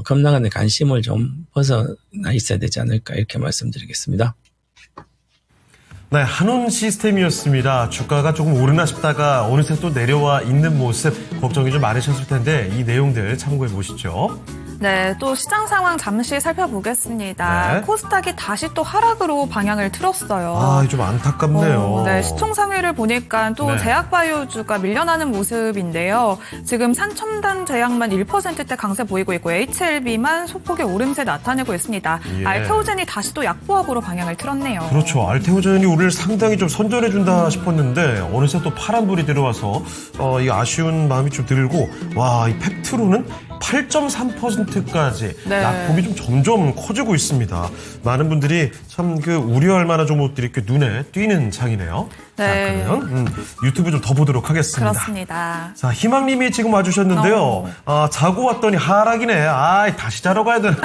급락하는 관심을 좀 벗어나 있어야 되지 않을까 이렇게 말씀드리겠습니다. 네, 한온 시스템이었습니다. 주가가 조금 오르나 싶다가 어느새 또 내려와 있는 모습 걱정이 좀 많으셨을 텐데 이 내용들 참고해 보시죠. 네, 또 시장 상황 잠시 살펴보겠습니다. 네. 코스닥이 다시 또 하락으로 방향을 틀었어요. 아, 좀 안타깝네요. 네, 시총 상위를 보니까 또 네. 제약바이오주가 밀려나는 모습인데요. 지금 산첨단 제약만 1%대 강세 보이고 있고 HLB만 소폭의 오름세 나타내고 있습니다. 예. 알테오젠이 다시 또 약보합으로 방향을 틀었네요. 그렇죠. 알테오젠이 우리를 상당히 좀 선전해준다 싶었는데 어느새 또 파란불이 들어와서 이 아쉬운 마음이 좀 들고 와, 이 펩트로는 8.3%까지 네. 낙폭이 좀 점점 커지고 있습니다. 많은 분들이 참 그 우려할 만한 종목들이 이렇게 눈에 띄는 장이네요. 네. 자, 그러면 유튜브 좀 더 보도록 하겠습니다. 그렇습니다. 자, 희망님이 지금 와주셨는데요. 자고 왔더니 하락이네. 다시 자러 가야 되나.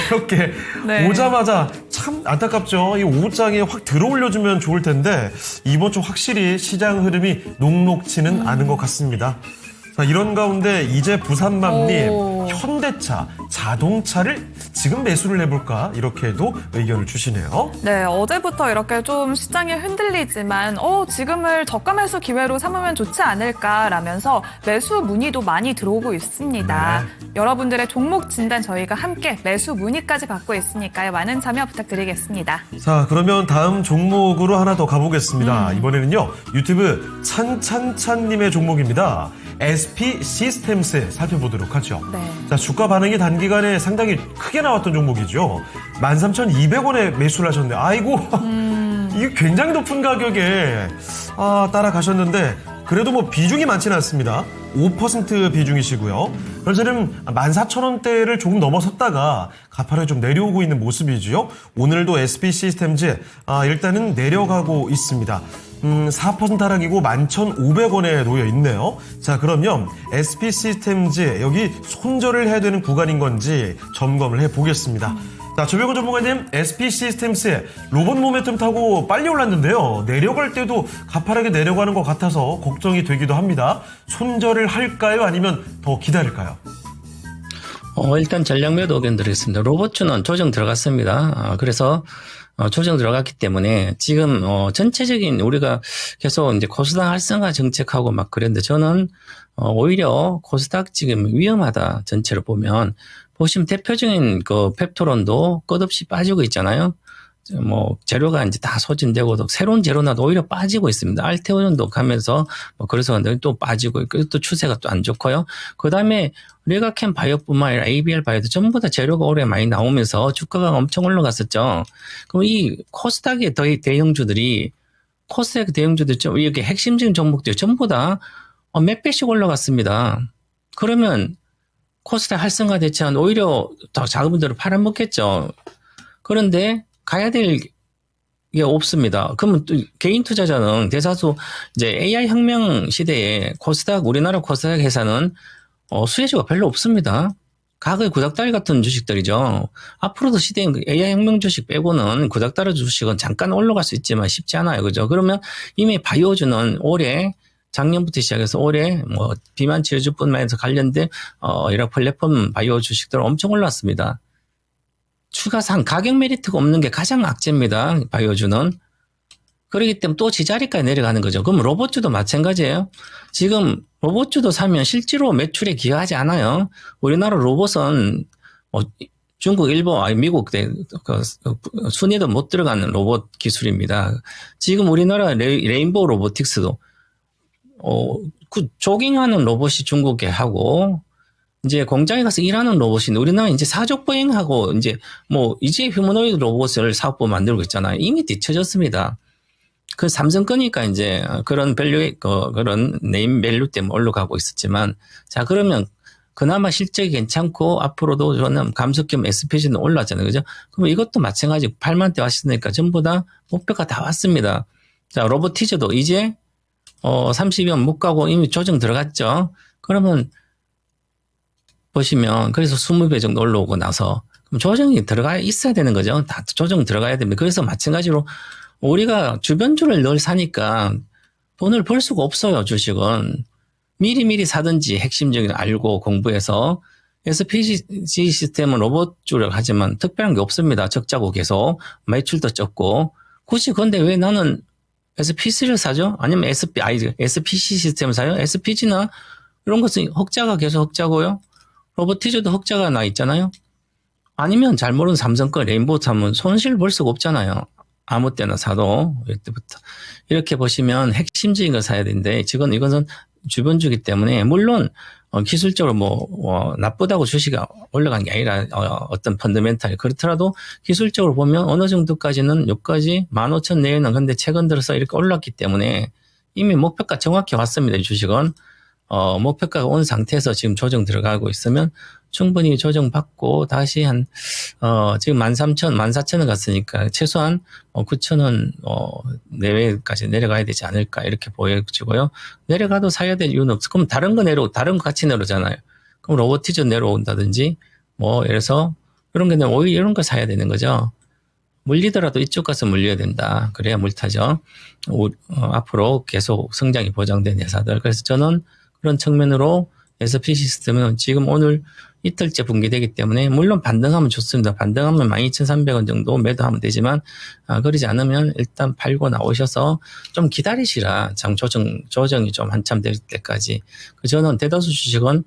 이렇게 네. 오자마자 참 안타깝죠. 이 오후장에 확 들어올려주면 좋을 텐데 이번 주 확실히 시장 흐름이 녹록지는 않은 것 같습니다. 자, 이런 가운데 이제 부산맘님 오. 현대차, 자동차를 지금 매수를 해볼까 이렇게도 의견을 주시네요. 네, 어제부터 이렇게 좀 시장이 흔들리지만 지금을 저가 매수 기회로 삼으면 좋지 않을까라면서 매수 문의도 많이 들어오고 있습니다. 여러분들의 종목 진단 저희가 함께 매수 문의까지 받고 있으니까요. 많은 참여 부탁드리겠습니다. 자, 그러면 다음 종목으로 하나 더 가보겠습니다. 이번에는요, 유튜브 찬찬찬님의 종목입니다. SP 시스템스 살펴보도록 하죠. 네. 자, 주가 반응이 단기간에 상당히 크게 나왔던 종목이죠. 13,200원에 매수를 하셨는데, 아이고, 이게 굉장히 높은 가격에 따라가셨는데, 그래도 뭐 비중이 많지는 않습니다. 5% 비중이시고요. 현재는 14,000원대를 조금 넘어섰다가 가파르게 좀 내려오고 있는 모습이지요. 오늘도 SP 시스템즈 일단은 내려가고 있습니다. 4% 하락이고 11,500원에 놓여 있네요. 자, 그러면 SP 시스템즈 여기 손절을 해야 되는 구간인 건지 점검을 해보겠습니다. 자, 조병호 전문가님, SP 시스템스 로봇 모멘텀 타고 빨리 올랐는데요. 내려갈 때도 가파르게 내려가는 것 같아서 걱정이 되기도 합니다. 손절을 할까요? 아니면 더 기다릴까요? 일단 전략 매도 의견 드리겠습니다. 로봇주는 조정 들어갔습니다. 그래서 조정 들어갔기 때문에 지금 전체적인 우리가 계속 이제 코스닥 활성화 정책하고 막 그랬는데 저는 오히려 코스닥 지금 위험하다 전체로 보면 보시면 대표적인 그 펩토론도 끝없이 빠지고 있잖아요. 뭐 재료가 이제 다 소진되고 새로운 재료나도 오히려 빠지고 있습니다. 알테오전도 가면서 그래서 또 빠지고 있고 또 추세가 또 안 좋고요. 그다음에 레가캠 바이오뿐만 아니라 ABL 바이오도 전부 다 재료가 올해 많이 나오면서 주가가 엄청 올라갔었죠. 그럼 이 코스닥의 대형주들이 코스닥 대형주들 이렇게 핵심적인 종목들 전부 다 몇 배씩 올라갔습니다. 그러면 코스닥 활성화되지 않은 오히려 더 작은 분들은 팔아먹겠죠. 그런데 가야 될 게 없습니다. 그러면 또 개인 투자자는 대다수 이제 AI 혁명 시대에 우리나라 코스닥 회사는 수혜주가 별로 없습니다. 과거의 구닥다리 같은 주식들이죠. 앞으로도 시대인 AI 혁명 주식 빼고는 구닥다리 주식은 잠깐 올라갈 수 있지만 쉽지 않아요. 그죠? 그러면 이미 바이오주는 작년부터 시작해서 올해 비만 치료주뿐만 해서 관련된 여러 플랫폼 바이오 주식들 엄청 올랐습니다. 추가상 가격 메리트가 없는 게 가장 악재입니다. 바이오주는. 그렇기 때문에 또 제자리까지 내려가는 거죠. 그럼 로봇주도 마찬가지예요. 지금 로봇주도 사면 실제로 매출에 기여하지 않아요. 우리나라 로봇은 중국, 일본, 미국 순위도 못 들어가는 로봇 기술입니다. 지금 우리나라 레인보우 로보틱스도 그 조깅하는 로봇이 중국에 하고 이제 공장에 가서 일하는 로봇인데 우리나라 이제 사족 보행하고 이제 휴머노이드 로봇을 사업부 만들고 있잖아요. 이미 뒤쳐졌습니다. 그 삼성 거니까 이제 그런 그런 네임 밸류 때문에 올라가고 있었지만 자, 그러면 그나마 실적이 괜찮고 앞으로도 저는 감속겸 SPG는 올랐잖아요. 그죠? 그럼 이것도 마찬가지 8만대 왔으니까 전부 다 목표가 다 왔습니다. 자, 로보티즈도 이제 30원 못 가고 이미 조정 들어갔죠. 그러면 보시면 그래서 20배 정도 올라오고 나서 그럼 조정이 들어가 있어야 되는 거죠. 다 조정 들어가야 됩니다. 그래서 마찬가지로 우리가 주변주를 늘 사니까 돈을 벌 수가 없어요. 주식은 미리미리 사든지 핵심적인 알고 공부해서 SPG 시스템은 로봇주를 하지만 특별한 게 없습니다. 적자고 계속 매출도 적고 굳이 근데 왜 나는 SPC를 사죠? 아니면 SPC 시스템을 사요? SPG나 이런 것은 흑자가 계속 흑자고요. 로보티즈도 흑자가 나 있잖아요. 아니면 잘 모르는 삼성 거 레인보우 사면 손실 볼 수가 없잖아요. 아무 때나 사도 이때부터 이렇게 보시면 핵심적인 걸 사야 되는데 지금 이것은 주변주기 때문에 물론 기술적으로 나쁘다고 주식이 올라간 게 아니라 어떤 펀더멘탈이 그렇더라도 기술적으로 보면 어느 정도까지는 여기까지 15,000 내에는 근데 최근 들어서 이렇게 올랐기 때문에 이미 목표가 정확히 왔습니다. 이 주식은 목표가가 온 상태에서 지금 조정 들어가고 있으면 충분히 조정받고 다시 지금 13,000, 14,000원 갔으니까 최소한 9,000원 내외까지 내려가야 되지 않을까 이렇게 보여지고요. 내려가도 사야 될 이유는 없어. 그럼 다른 거 같이 내려오잖아요. 그럼 로보티즈 내려온다든지 예를 들어서 이런 게 오히려 이런 거 사야 되는 거죠. 물리더라도 이쪽 가서 물려야 된다. 그래야 물타죠. 앞으로 계속 성장이 보장된 회사들. 그래서 저는 그런 측면으로 SP 시스템은 지금 오늘 이틀째 분기되기 때문에 물론 반등하면 좋습니다. 반등하면 12,300원 정도 매도하면 되지만 그러지 않으면 일단 팔고 나오셔서 좀 기다리시라. 장 조정이 좀 한참 될 때까지. 저는 대다수 주식은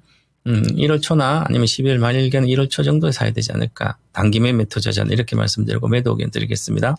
1월 초나 아니면 12월 말일견 1월 초 정도에 사야 되지 않을까. 단기 매매 투자자는 이렇게 말씀드리고 매도 의견 드리겠습니다.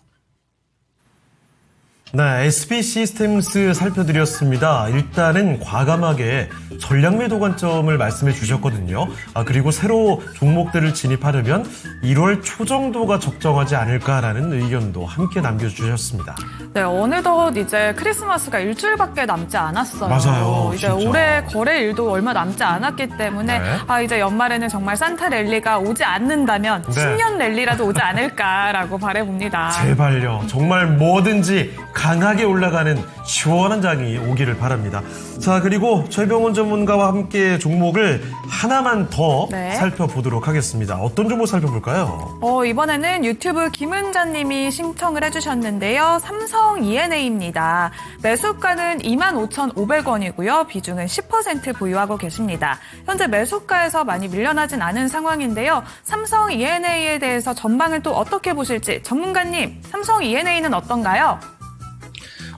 네, SP 시스템스 살펴드렸습니다. 일단은 과감하게 전략 매도 관점을 말씀해 주셨거든요. 그리고 새로 종목들을 진입하려면 1월 초 정도가 적정하지 않을까라는 의견도 함께 남겨주셨습니다. 네, 어느덧 이제 크리스마스가 일주일밖에 남지 않았어요. 맞아요, 이제 진짜. 올해 거래일도 얼마 남지 않았기 때문에 네. 이제 연말에는 정말 산타 랠리가 오지 않는다면 네. 신년 랠리라도 오지 않을까라고 바라봅니다. 제발요. 정말 뭐든지 강하게 올라가는 시원한 장이 오기를 바랍니다. 자, 그리고 최병훈 전문가와 함께 종목을 하나만 더 네. 살펴보도록 하겠습니다. 어떤 종목 살펴볼까요? 이번에는 유튜브 김은자님이 신청을 해주셨는데요. 삼성 E&A입니다. 매수가는 25,500원이고요. 비중은 10% 보유하고 계십니다. 현재 매수가에서 많이 밀려나진 않은 상황인데요. 삼성 E&A에 대해서 전망을 또 어떻게 보실지 전문가님, 삼성 E&A는 어떤가요?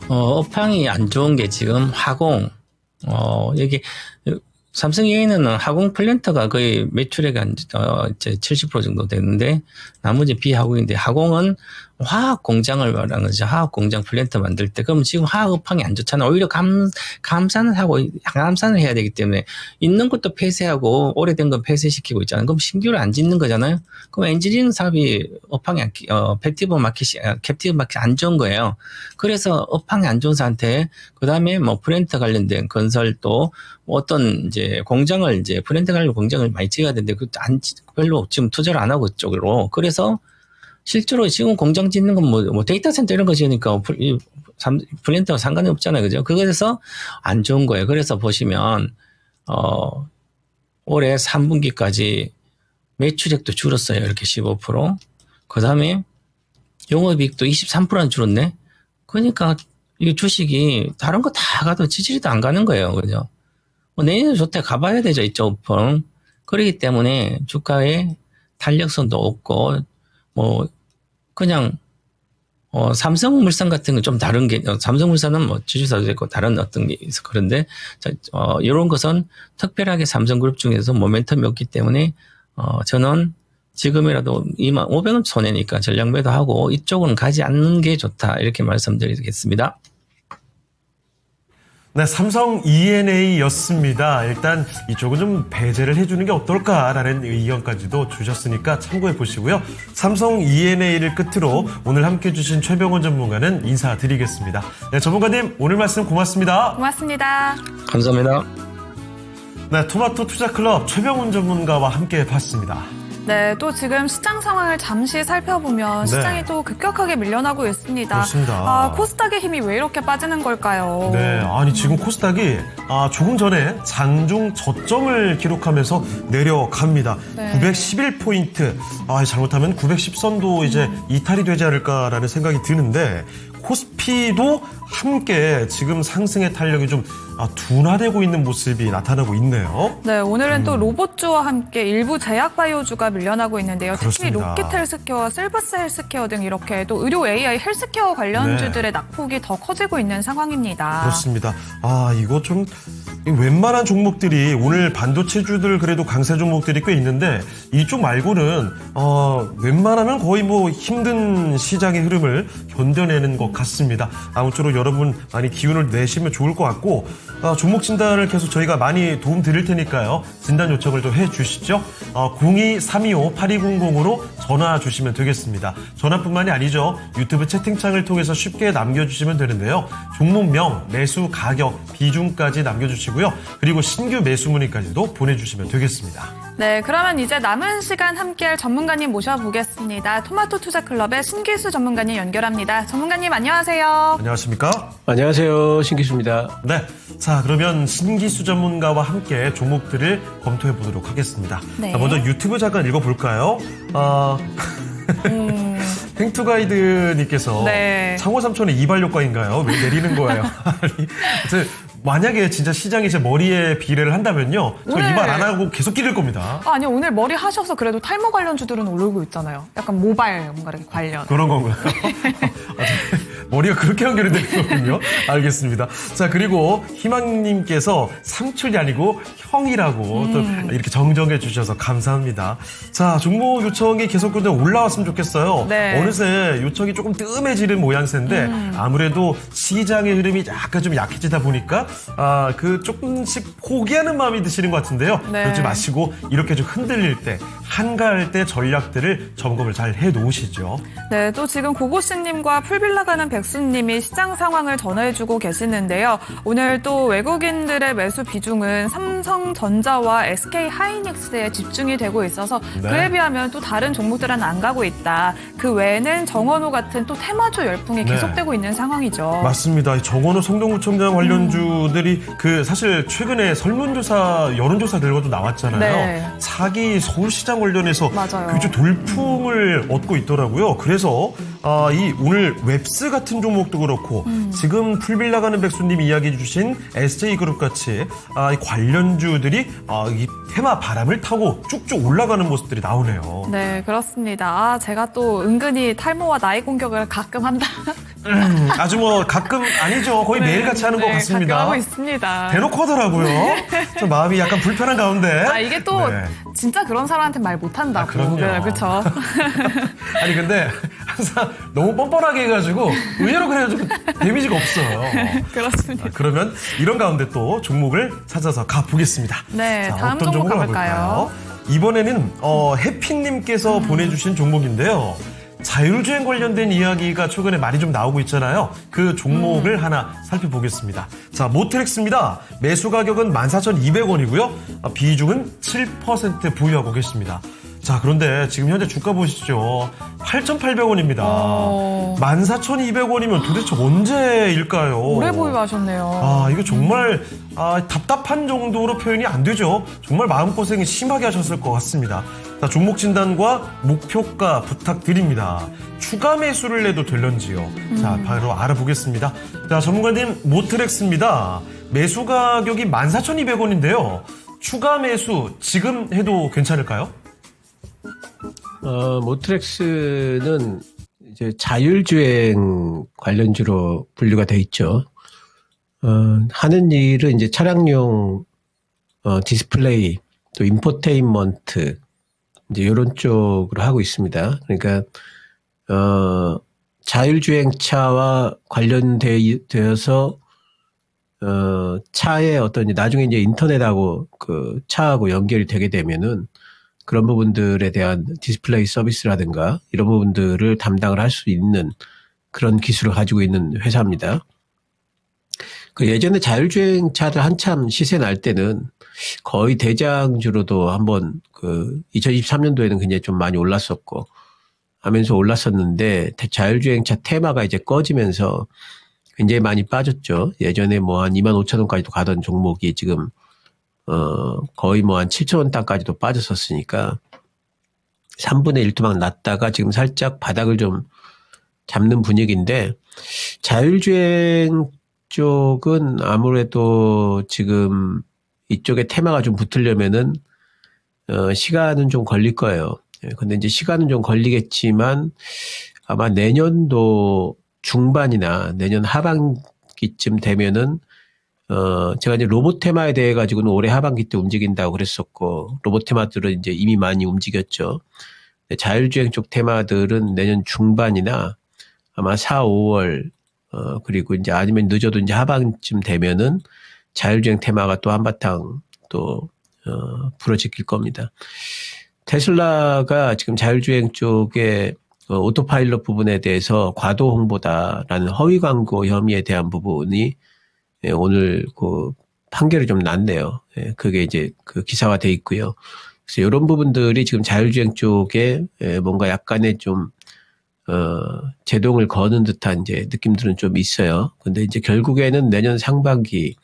업황이 안 좋은 게 지금 화공, 여기, 삼성 EA는 화공 플랜트가 거의 매출액이 이제 70% 정도 되는데, 나머지 비화공인데, 화공은 화학 공장을 말하는 거죠. 화학 공장 플랜트 만들 때. 그럼 지금 화학 업황이 안 좋잖아요. 오히려 감산을 해야 되기 때문에, 있는 것도 폐쇄하고, 오래된 건 폐쇄시키고 있잖아요. 그럼 신규를 안 짓는 거잖아요. 그럼 엔지니어링 사업이 업황이 캡티브 마켓이 안 좋은 거예요. 그래서 업황이 안 좋은 상태에, 그 다음에 플랜트 관련된 건설 또, 어떤 이제 플랜트 관련 공장을 많이 지어야 되는데, 별로 지금 투자를 안 하고 이쪽으로. 그래서, 실제로 지금 공장 짓는 건 데이터 센터 이런 거 지으니까 플랜트와 상관이 없잖아요. 그죠? 그거에서 안 좋은 거예요. 그래서 보시면, 올해 3분기까지 매출액도 줄었어요. 이렇게 15%. 그 다음에 영업이익도 23%나 줄었네? 그러니까 이 주식이 다른 거 다 가도 지지리도 안 가는 거예요. 그죠? 내년에 좋대 가봐야 되죠. 이쪽 오픈. 그렇기 때문에 주가에 탄력성도 없고, 그냥, 삼성물산 같은 건 좀 다른 게, 삼성물산은 지주사도 있고 다른 어떤 게 있어. 그런데, 이런 것은 특별하게 삼성그룹 중에서 모멘텀이 없기 때문에, 저는 지금이라도 25,500원 손해니까 전략 매도하고 이쪽은 가지 않는 게 좋다. 이렇게 말씀드리겠습니다. 네, 삼성 E&A였습니다. 일단 이쪽은 좀 배제를 해주는 게 어떨까라는 의견까지도 주셨으니까 참고해 보시고요. 삼성 E&A를 끝으로 오늘 함께해 주신 최병원 전문가는 인사드리겠습니다. 네, 전문가님 오늘 말씀 고맙습니다. 고맙습니다. 감사합니다. 네, 토마토 투자클럽 최병원 전문가와 함께 봤습니다. 네, 또 지금 시장 상황을 잠시 살펴보면 시장이 네. 또 급격하게 밀려나고 있습니다. 그렇습니다. 코스닥의 힘이 왜 이렇게 빠지는 걸까요? 네, 아니 지금 코스닥이 조금 전에 장중 저점을 기록하면서 내려갑니다. 네. 911포인트. 잘못하면 910선도 이제 이탈이 되지 않을까라는 생각이 드는데 코스피도 함께 지금 상승의 탄력이 좀 둔화되고 있는 모습이 나타나고 있네요. 네, 오늘은 또 로봇주와 함께 일부 제약바이오주가 밀려나고 있는데요. 특히 그렇습니다. 로킷 헬스케어, 셀버스 헬스케어 등 이렇게 또 의료 AI 헬스케어 관련주들의 낙폭이 더 커지고 있는 상황입니다. 그렇습니다. 이거 좀 웬만한 종목들이 오늘 반도체주들 그래도 강세 종목들이 꽤 있는데 이쪽 말고는 웬만하면 거의 힘든 시장의 흐름을 견뎌내는 것 같습니다. 아무쪼록 여러분 많이 기운을 내시면 좋을 것 같고 종목 진단을 계속 저희가 많이 도움 드릴 테니까요. 진단 요청을 좀 해주시죠. 02-325-8200으로 전화 주시면 되겠습니다. 전화뿐만이 아니죠. 유튜브 채팅창을 통해서 쉽게 남겨주시면 되는데요. 종목명, 매수 가격, 비중까지 남겨주시고요. 그리고 신규 매수 문의까지도 보내주시면 되겠습니다. 네, 그러면 이제 남은 시간 함께할 전문가님 모셔보겠습니다. 토마토 투자클럽의 신기수 전문가님 연결합니다. 전문가님 안녕하세요. 안녕하십니까? 안녕하세요. 신기수입니다. 네. 자, 그러면 신기수 전문가와 함께 종목들을 검토해 보도록 하겠습니다. 네. 자, 먼저 유튜브 잠깐 읽어볼까요? 행투가이드님께서 네. 창호 삼촌의 이발 효과인가요? 왜 내리는 거예요? 아니, 만약에 진짜 시장이 제 머리에 비례를 한다면요. 저 오늘- 이발 안 하고 계속 기를 겁니다. 아니 오늘 머리 하셔서 그래도 탈모 관련주들은 오르고 있잖아요. 약간 모발 뭔가 이렇게 관련. 그런 건가요? 머리가 그렇게 연결이 되는 거군요. 알겠습니다. 자, 그리고 희망님께서 삼촌이 아니고 형이라고 또 이렇게 정정해 주셔서 감사합니다. 자, 종목 요청이 계속 올라왔으면 좋겠어요. 네. 어느새 요청이 조금 뜸해지는 모양새인데 아무래도 시장의 흐름이 약간 좀 약해지다 보니까 그 조금씩 포기하는 마음이 드시는 것 같은데요. 네. 그러지 마시고 이렇게 좀 흔들릴 때, 한가할 때 전략들을 점검을 잘 해 놓으시죠. 네, 또 지금 고고씨님과 풀빌라 가는 백수님이 시장 상황을 전해주고 계시는데요. 오늘 또 외국인들의 매수 비중은 삼성전자와 SK하이닉스에 집중이 되고 있어서 네. 그에 비하면 또 다른 종목들은 안 가고 있다. 그 외에는 정원호 같은 또 테마주 열풍이 네. 계속되고 있는 상황이죠. 맞습니다. 이 정원호 성동구청장 관련주들이 사실 최근에 설문조사, 여론조사 결과도 나왔잖아요. 네. 사기 서울시장 관련해서 맞아요. 굉장히 돌풍을 얻고 있더라고요. 그래서 이 오늘 웹스 같은 종목도 그렇고 지금 풀빌라 가는 백수님이 이야기해 주신 SJ그룹 같이 이 관련주들이 이 테마 바람을 타고 쭉쭉 올라가는 모습들이 나오네요. 네, 그렇습니다. 제가 또 은근히 탈모와 나이 공격을 가끔 한다. 아주 가끔 아니죠. 거의 매일같이 하는 것 같습니다. 가끔 하고 있습니다. 대놓고 하더라고요. 좀 마음이 약간 불편한 가운데. 이게 또 네. 진짜 그런 사람한테 말 못한다고. 그럼요. 네, 그렇죠. 아니 근데 항상 너무 뻔뻔하게 해가지고 의외로 그래가지고 데미지가 없어요. 그렇습니다. 그러면 이런 가운데 또 종목을 찾아서 가보겠습니다. 네, 다음 어떤 종목 종목을 가볼까요? 가볼까요? 이번에는 해피님께서 보내주신 종목인데요. 자율주행 관련된 이야기가 최근에 많이 좀 나오고 있잖아요. 그 종목을 하나 살펴보겠습니다. 자, 모트렉스입니다. 매수 가격은 14,200원이고요. 비중은 7% 보유하고 계십니다. 자, 그런데 지금 현재 주가 보시죠. 8,800원입니다. 14,200원이면 도대체 언제일까요? 오래 보유하셨네요. 이거 정말 답답한 정도로 표현이 안 되죠. 정말 마음고생이 심하게 하셨을 것 같습니다. 자, 종목 진단과 목표가 부탁드립니다. 추가 매수를 해도 될런지요. 자, 바로 알아보겠습니다. 자, 전문가님 모트렉스입니다. 매수 가격이 14,200원인데요. 추가 매수 지금 해도 괜찮을까요? 모트렉스는 이제 자율주행 관련주로 분류가 돼 있죠. 하는 일은 이제 차량용 디스플레이, 또 인포테인먼트, 이제 이런 쪽으로 하고 있습니다. 그러니까 자율주행차와 관련되어서 차의 어떤 나중에 이제 인터넷하고 그 차하고 연결이 되게 되면은 그런 부분들에 대한 디스플레이 서비스라든가 이런 부분들을 담당을 할 수 있는 그런 기술을 가지고 있는 회사입니다. 그 예전에 자율주행차들 한참 시세 날 때는 거의 대장주로도 한번 그 2023년도에는 굉장히 좀 많이 올랐었고 하면서 올랐었는데 자율주행차 테마가 이제 꺼지면서 굉장히 많이 빠졌죠. 예전에 뭐 한 25,000원까지도 가던 종목이 지금 거의 뭐 한 7,000원 단까지도 빠졌었으니까 3분의 1 토막 났다가 지금 살짝 바닥을 좀 잡는 분위기인데 자율주행 쪽은 아무래도 지금 이쪽에 테마가 좀 붙으려면은 시간은 좀 걸릴 거예요. 근데 이제 시간은 좀 걸리겠지만 아마 내년도 중반이나 내년 하반기쯤 되면은 제가 이제 로봇 테마에 대해 가지고는 올해 하반기 때 움직인다고 그랬었고 로봇 테마들은 이제 이미 많이 움직였죠. 자율주행 쪽 테마들은 내년 중반이나 아마 4, 5월 그리고 이제 아니면 늦어도 이제 하반기쯤 되면은 자율주행 테마가 또 한바탕 또 불어지킬 겁니다. 테슬라가 지금 자율주행 쪽에 오토파일럿 부분에 대해서 과도 홍보다라는 허위 광고 혐의에 대한 부분이 오늘 그 판결이 좀 났네요. 그게 이제 그 기사화돼 있고요. 그래서 이런 부분들이 지금 자율주행 쪽에 뭔가 약간의 좀 제동을 거는 듯한 이제 느낌들은 좀 있어요. 근데 이제 결국에는 내년 상반기,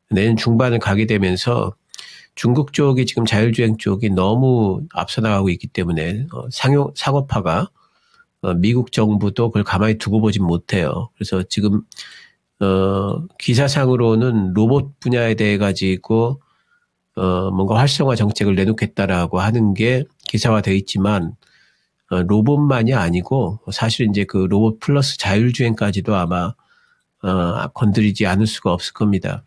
내년 중반을 가게 되면서 중국 쪽이 지금 자율주행 쪽이 너무 앞서 나가고 있기 때문에 상업화가 미국 정부도 그걸 가만히 두고 보진 못해요. 그래서 지금 기사상으로는 로봇 분야에 대해 가지고 뭔가 활성화 정책을 내놓겠다라고 하는 게 기사화되어 있지만 로봇만이 아니고 사실 이제 그 로봇 플러스 자율주행까지도 아마 건드리지 않을 수가 없을 겁니다.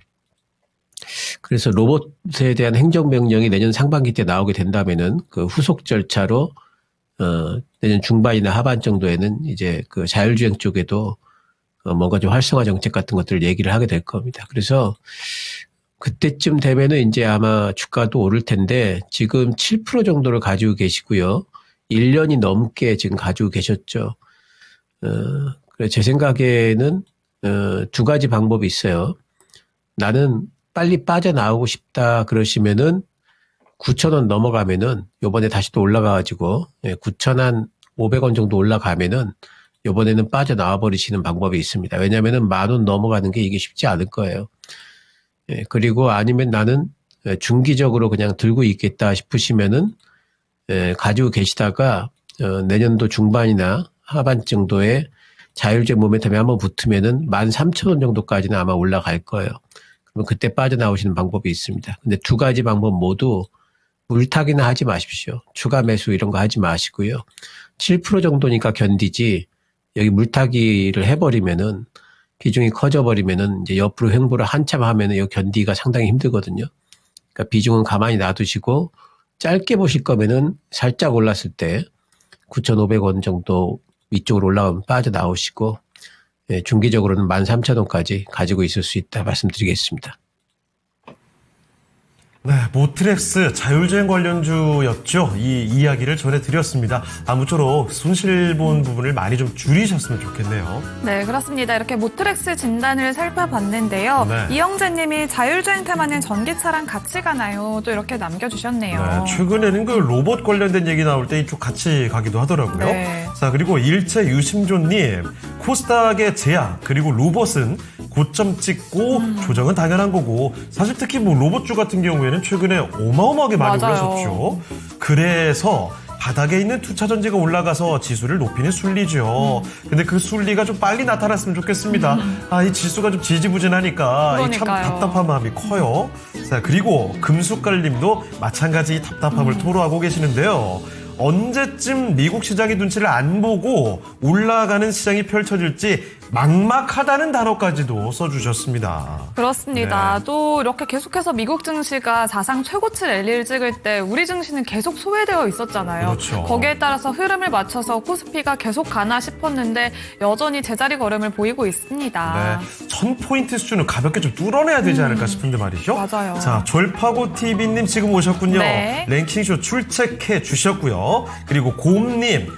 그래서 로봇에 대한 행정명령이 내년 상반기 때 나오게 된다면은 그 후속 절차로 내년 중반이나 하반 정도에는 이제 그 자율주행 쪽에도 뭔가 좀 활성화 정책 같은 것들을 얘기를 하게 될 겁니다. 그래서 그때쯤 되면은 이제 아마 주가도 오를 텐데 지금 7% 정도를 가지고 계시고요. 1년이 넘게 지금 가지고 계셨죠. 그래 제 생각에는 두 가지 방법이 있어요. 나는 빨리 빠져나오고 싶다 그러시면은 9,000원 넘어가면은 요번에 다시 또 올라가가지고 9,500원 정도 올라가면은 요번에는 빠져나와 버리시는 방법이 있습니다. 왜냐면은 10,000원 넘어가는 게 이게 쉽지 않을 거예요. 그리고 아니면 나는 중기적으로 그냥 들고 있겠다 싶으시면은 가지고 계시다가 내년도 중반이나 하반 정도에 자율주행 모멘텀이 한번 붙으면은 13,000원 정도까지는 아마 올라갈 거예요. 그러면 그때 빠져나오시는 방법이 있습니다. 근데 두 가지 방법 모두 물타기는 하지 마십시오. 추가 매수 이런 거 하지 마시고요. 7% 정도니까 견디지 여기 물타기를 해버리면은 비중이 커져버리면은 이제 옆으로 횡보를 한참 하면은 이 견디기가 상당히 힘들거든요. 그러니까 비중은 가만히 놔두시고 짧게 보실 거면은 살짝 올랐을 때 9,500원 정도 위쪽으로 올라가면 빠져나오시고 중기적으로는 13,000원까지 가지고 있을 수 있다 말씀드리겠습니다. 네, 모트렉스 자율주행 관련주였죠. 이 이야기를 전해드렸습니다. 아무쪼록 손실 본 부분을 많이 좀 줄이셨으면 좋겠네요. 네, 그렇습니다. 이렇게 모트렉스 진단을 살펴봤는데요. 네. 이영재님이 자율주행 테마는 전기차랑 같이 가나요? 또 이렇게 남겨주셨네요. 네, 최근에는 그 로봇 관련된 얘기 나올 때 이쪽 같이 가기도 하더라고요. 네. 자, 그리고 일체 유심조님, 코스닥의 제약 그리고 로봇은 고점 찍고 조정은 당연한 거고 사실 특히 뭐 로봇주 같은 경우에는 최근에 어마어마하게 많이 맞아요. 올랐었죠. 그래서 바닥에 있는 투자전지가 올라가서 지수를 높이는 순리죠. 근데 그 순리가 좀 빨리 나타났으면 좋겠습니다. 이 지수가 좀 지지부진하니까 참 그러니까요. 답답한 마음이 커요. 자, 그리고 금수갈님도 마찬가지 답답함을 토로하고 계시는데요. 언제쯤 미국 시장의 눈치를 안 보고 올라가는 시장이 펼쳐질지 막막하다는 단어까지도 써주셨습니다. 그렇습니다. 네. 또 이렇게 계속해서 미국 증시가 사상 최고치 랠리를 찍을 때 우리 증시는 계속 소외되어 있었잖아요. 그렇죠. 거기에 따라서 흐름을 맞춰서 코스피가 계속 가나 싶었는데 여전히 제자리 걸음을 보이고 있습니다. 네, 1000포인트 수준을 가볍게 좀 뚫어내야 되지 않을까 싶은데 말이죠. 맞아요. 자, 졸파고TV님 지금 오셨군요. 네. 랭킹쇼 출첵해 주셨고요. 그리고 곰님,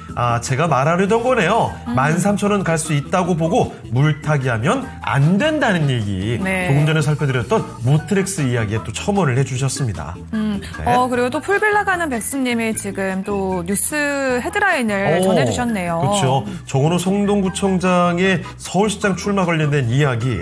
제가 말하려던 거네요. 13,000원 갈 수 있다고 보고 물타기하면 안 된다는 얘기. 네. 조금 전에 살펴드렸던 모트렉스 이야기에 또 첨언을 해주셨습니다. 네. 그리고 또 풀빌라 가는 백수님이 지금 또 뉴스 헤드라인을 전해주셨네요. 그렇죠. 정원호 성동구청장의 서울시장 출마 관련된 이야기.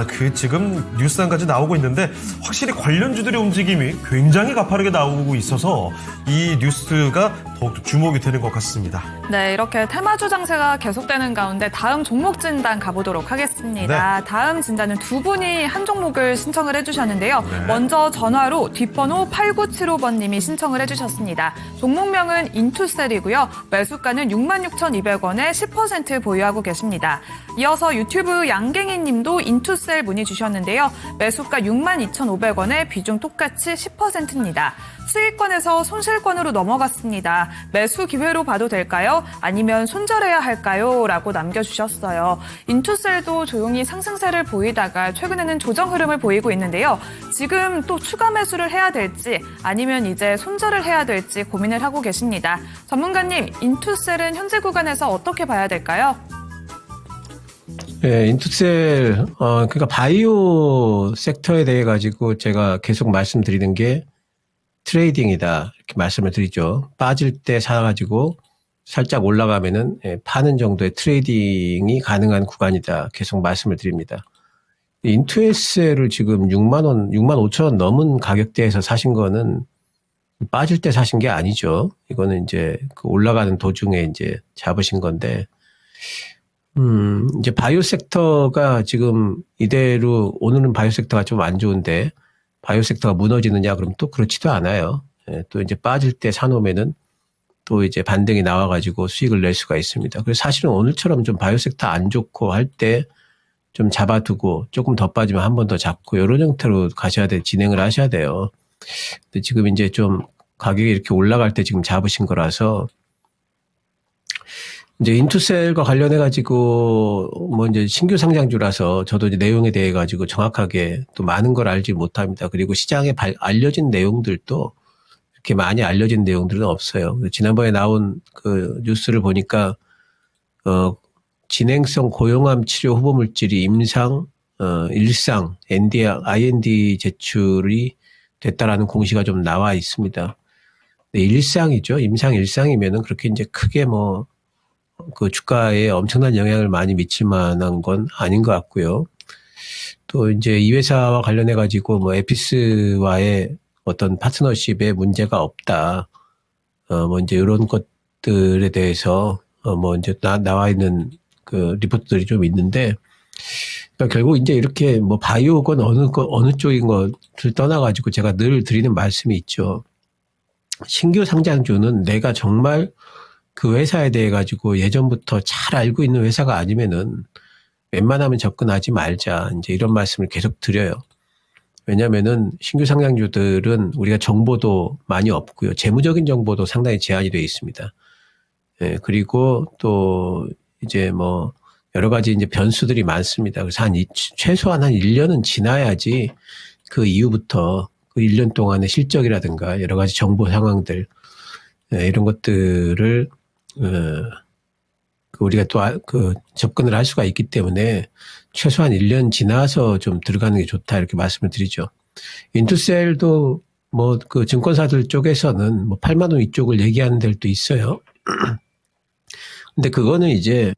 그 지금 뉴스 한 가지 나오고 있는데 확실히 관련주들의 움직임이 굉장히 가파르게 나오고 있어서 이 뉴스가 더욱 주목이 되는 것 같습니다. 네, 이렇게 테마주 장세가 계속되는 가운데 다음 종목 진단 가보도록 하겠습니다. 네. 다음 진단은 두 분이 한 종목을 신청을 해주셨는데요. 네. 먼저 전화로 뒷번호 8975번님이 신청을 해주셨습니다. 종목명은 인투셀이고요. 매수가는 66,200원에 10% 보유하고 계십니다. 이어서 유튜브 양갱이님도 인투셀 문의 주셨는데요. 매수가 62,500원에 비중 똑같이 10%입니다. 수익권에서 손실권으로 넘어갔습니다. 매수 기회로 봐도 될까요? 아니면 손절해야 할까요? 라고 남겨주셨어요. 인투셀도 조용히 상승세를 보이다가 최근에는 조정 흐름을 보이고 있는데요. 지금 또 추가 매수를 해야 될지 아니면 이제 손절을 해야 될지 고민을 하고 계십니다. 전문가님, 인투셀은 현재 구간에서 어떻게 봐야 될까요? 네, 인투셀, 그러니까 바이오 섹터에 대해 가지고 제가 계속 말씀드리는 게 트레이딩이다. 이렇게 말씀을 드리죠. 빠질 때 사가지고 살짝 올라가면은 파는 정도의 트레이딩이 가능한 구간이다. 계속 말씀을 드립니다. 인투셀을 지금 6만 원, 6만 5천 원 넘은 가격대에서 사신 거는 빠질 때 사신 게 아니죠. 이거는 이제 그 올라가는 도중에 이제 잡으신 건데, 이제 바이오 섹터가 지금 이대로 오늘은 바이오 섹터가 좀 안 좋은데 바이오 섹터가 무너지느냐 그러면 또 그렇지도 않아요. 또 이제 빠질 때 사놓으면은 또 이제 반등이 나와가지고 수익을 낼 수가 있습니다. 그래서 사실은 오늘처럼 좀 바이오 섹터 안 좋고 할 때 좀 잡아두고 조금 더 빠지면 한 번 더 잡고 이런 형태로 가셔야 돼, 진행을 하셔야 돼요. 근데 지금 이제 좀 가격이 이렇게 올라갈 때 지금 잡으신 거라서 이제 인투셀과 관련해 가지고 뭐 이제 신규 상장주라서 저도 이제 내용에 대해 가지고 정확하게 또 많은 걸 알지 못합니다. 그리고 시장에 알려진 내용들도 이렇게 많이 알려진 내용들은 없어요. 지난번에 나온 그 뉴스를 보니까 진행성 고용암 치료 후보 물질이 임상 일상 IND 제출이 됐다라는 공시가 좀 나와 있습니다. 근데 일상이죠. 임상 일상이면은 그렇게 이제 크게 뭐 그 주가에 엄청난 영향을 많이 미칠 만한 건 아닌 것 같고요. 또 이제 이 회사와 관련해 가지고 뭐 에피스와의 어떤 파트너십에 문제가 없다. 뭐 이제 이런 것들에 대해서 뭐 이제 나와 있는 그 리포트들이 좀 있는데, 그러니까 결국 이제 이렇게 뭐 바이오건 어느 쪽인 것을 떠나 가지고 제가 늘 드리는 말씀이 있죠. 신규 상장주는 내가 정말 그 회사에 대해 가지고 예전부터 잘 알고 있는 회사가 아니면은 웬만하면 접근하지 말자. 이제 이런 말씀을 계속 드려요. 왜냐면은 신규 상장주들은 우리가 정보도 많이 없고요. 재무적인 정보도 상당히 제한이 되어 있습니다. 예, 그리고 또 이제 뭐 여러 가지 이제 변수들이 많습니다. 그래서 최소한 한 1년은 지나야지 그 이후부터 그 1년 동안의 실적이라든가 여러 가지 정보 상황들, 이런 것들을 우리가 또 접근을 할 수가 있기 때문에 최소한 1년 지나서 좀 들어가는 게 좋다, 이렇게 말씀을 드리죠. 인투셀도 뭐 그 증권사들 쪽에서는 뭐 8만 원 이쪽을 얘기하는 데도 있어요. 근데 그거는 이제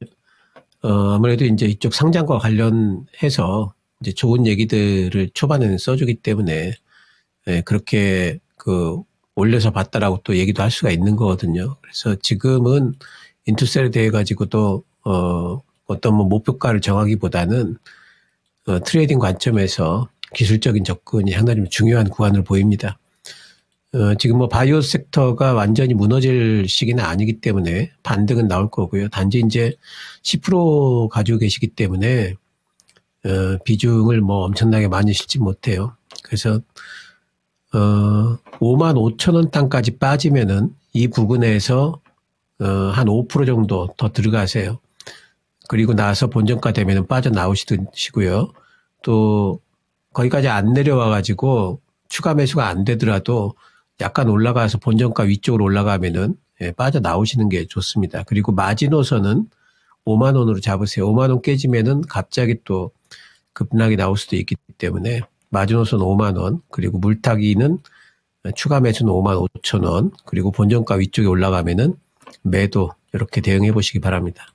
아무래도 이제 이쪽 상장과 관련해서 이제 좋은 얘기들을 초반에는 써주기 때문에 그렇게 그 올려서 봤다라고 또 얘기도 할 수가 있는 거거든요. 그래서 지금은 인투셀에 대해 가지고도 어떤 뭐 목표가를 정하기보다는 트레이딩 관점에서 기술적인 접근이 상당히 좀 중요한 구간으로 보입니다. 지금 뭐 바이오 섹터가 완전히 무너질 시기는 아니기 때문에 반등은 나올 거고요. 단지 이제 10% 가지고 계시기 때문에 비중을 뭐 엄청나게 많이 실지 못해요. 그래서 5만 5천 원 땅까지 빠지면은 이 부근에서 한 5% 정도 더 들어가세요. 그리고 나서 본전가 되면은 빠져나오시고요. 또 거기까지 안 내려와 가지고 추가 매수가 안 되더라도 약간 올라가서 본전가 위쪽으로 올라가면은 빠져나오시는 게 좋습니다. 그리고 마지노선은 5만 원으로 잡으세요. 5만 원 깨지면은 갑자기 또 급락이 나올 수도 있기 때문에 마지노선 5만 원, 그리고 물타기는 추가 매수는 5만 5천 원, 그리고 본전가 위쪽에 올라가면은 매도, 이렇게 대응해 보시기 바랍니다.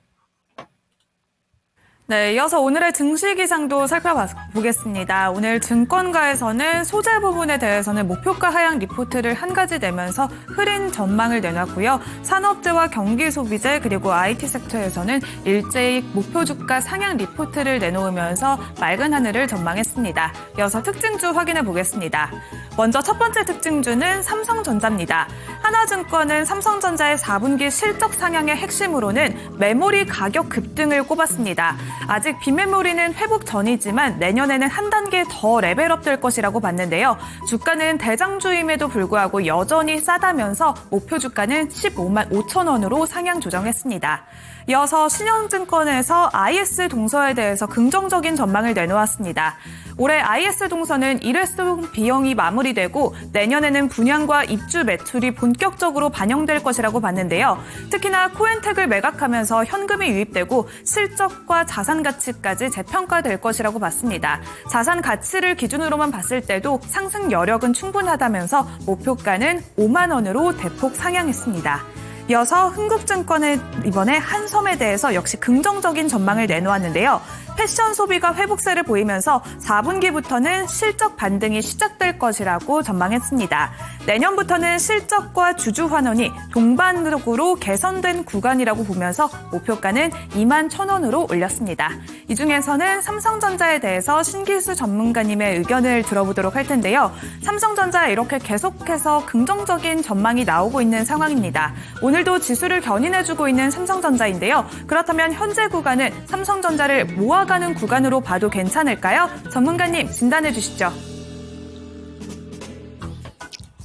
네, 이어서 오늘의 증시 기상도 살펴보겠습니다. 오늘 증권가에서는 소재 부분에 대해서는 목표가 하향 리포트를 한 가지 내면서 흐린 전망을 내놨고요. 산업재와 경기 소비재 그리고 IT 섹터에서는 일제히 목표 주가 상향 리포트를 내놓으면서 맑은 하늘을 전망했습니다. 이어서 특징주 확인해 보겠습니다. 먼저 첫 번째 특징주는 삼성전자입니다. 하나증권은 삼성전자의 4분기 실적 상향의 핵심으로는 메모리 가격 급등을 꼽았습니다. 아직 빈메모리는 회복 전이지만 내년에는 한 단계 더 레벨업 될 것이라고 봤는데요. 주가는 대장주임에도 불구하고 여전히 싸다면서 목표 주가는 15만 5천 원으로 상향 조정했습니다. 이어서 신영증권에서 IS 동서에 대해서 긍정적인 전망을 내놓았습니다. 올해 IS 동서는 일회성 비용이 마무리되고 내년에는 분양과 입주 매출이 본격적으로 반영될 것이라고 봤는데요. 특히나 코엔텍을 매각하면서 현금이 유입되고 실적과 자산 가치까지 재평가될 것이라고 봤습니다. 자산 가치를 기준으로만 봤을 때도 상승 여력은 충분하다면서 목표가는 5만 원으로 대폭 상향했습니다. 이어서 흥국증권은 이번에 한섬에 대해서 역시 긍정적인 전망을 내놓았는데요. 패션 소비가 회복세를 보이면서 4분기부터는 실적 반등이 시작될 것이라고 전망했습니다. 내년부터는 실적과 주주 환원이 동반적으로 개선된 구간이라고 보면서 목표가는 2만 1,000원으로 올렸습니다. 이 중에서는 삼성전자에 대해서 신기수 전문가님의 의견을 들어보도록 할 텐데요. 삼성전자 이렇게 계속해서 긍정적인 전망이 나오고 있는 상황입니다. 오늘도 지수를 견인해주고 있는 삼성전자인데요. 그렇다면 현재 구간은 삼성전자를 모아가는 구간으로 봐도 괜찮을까요? 전문가님 진단해 주시죠.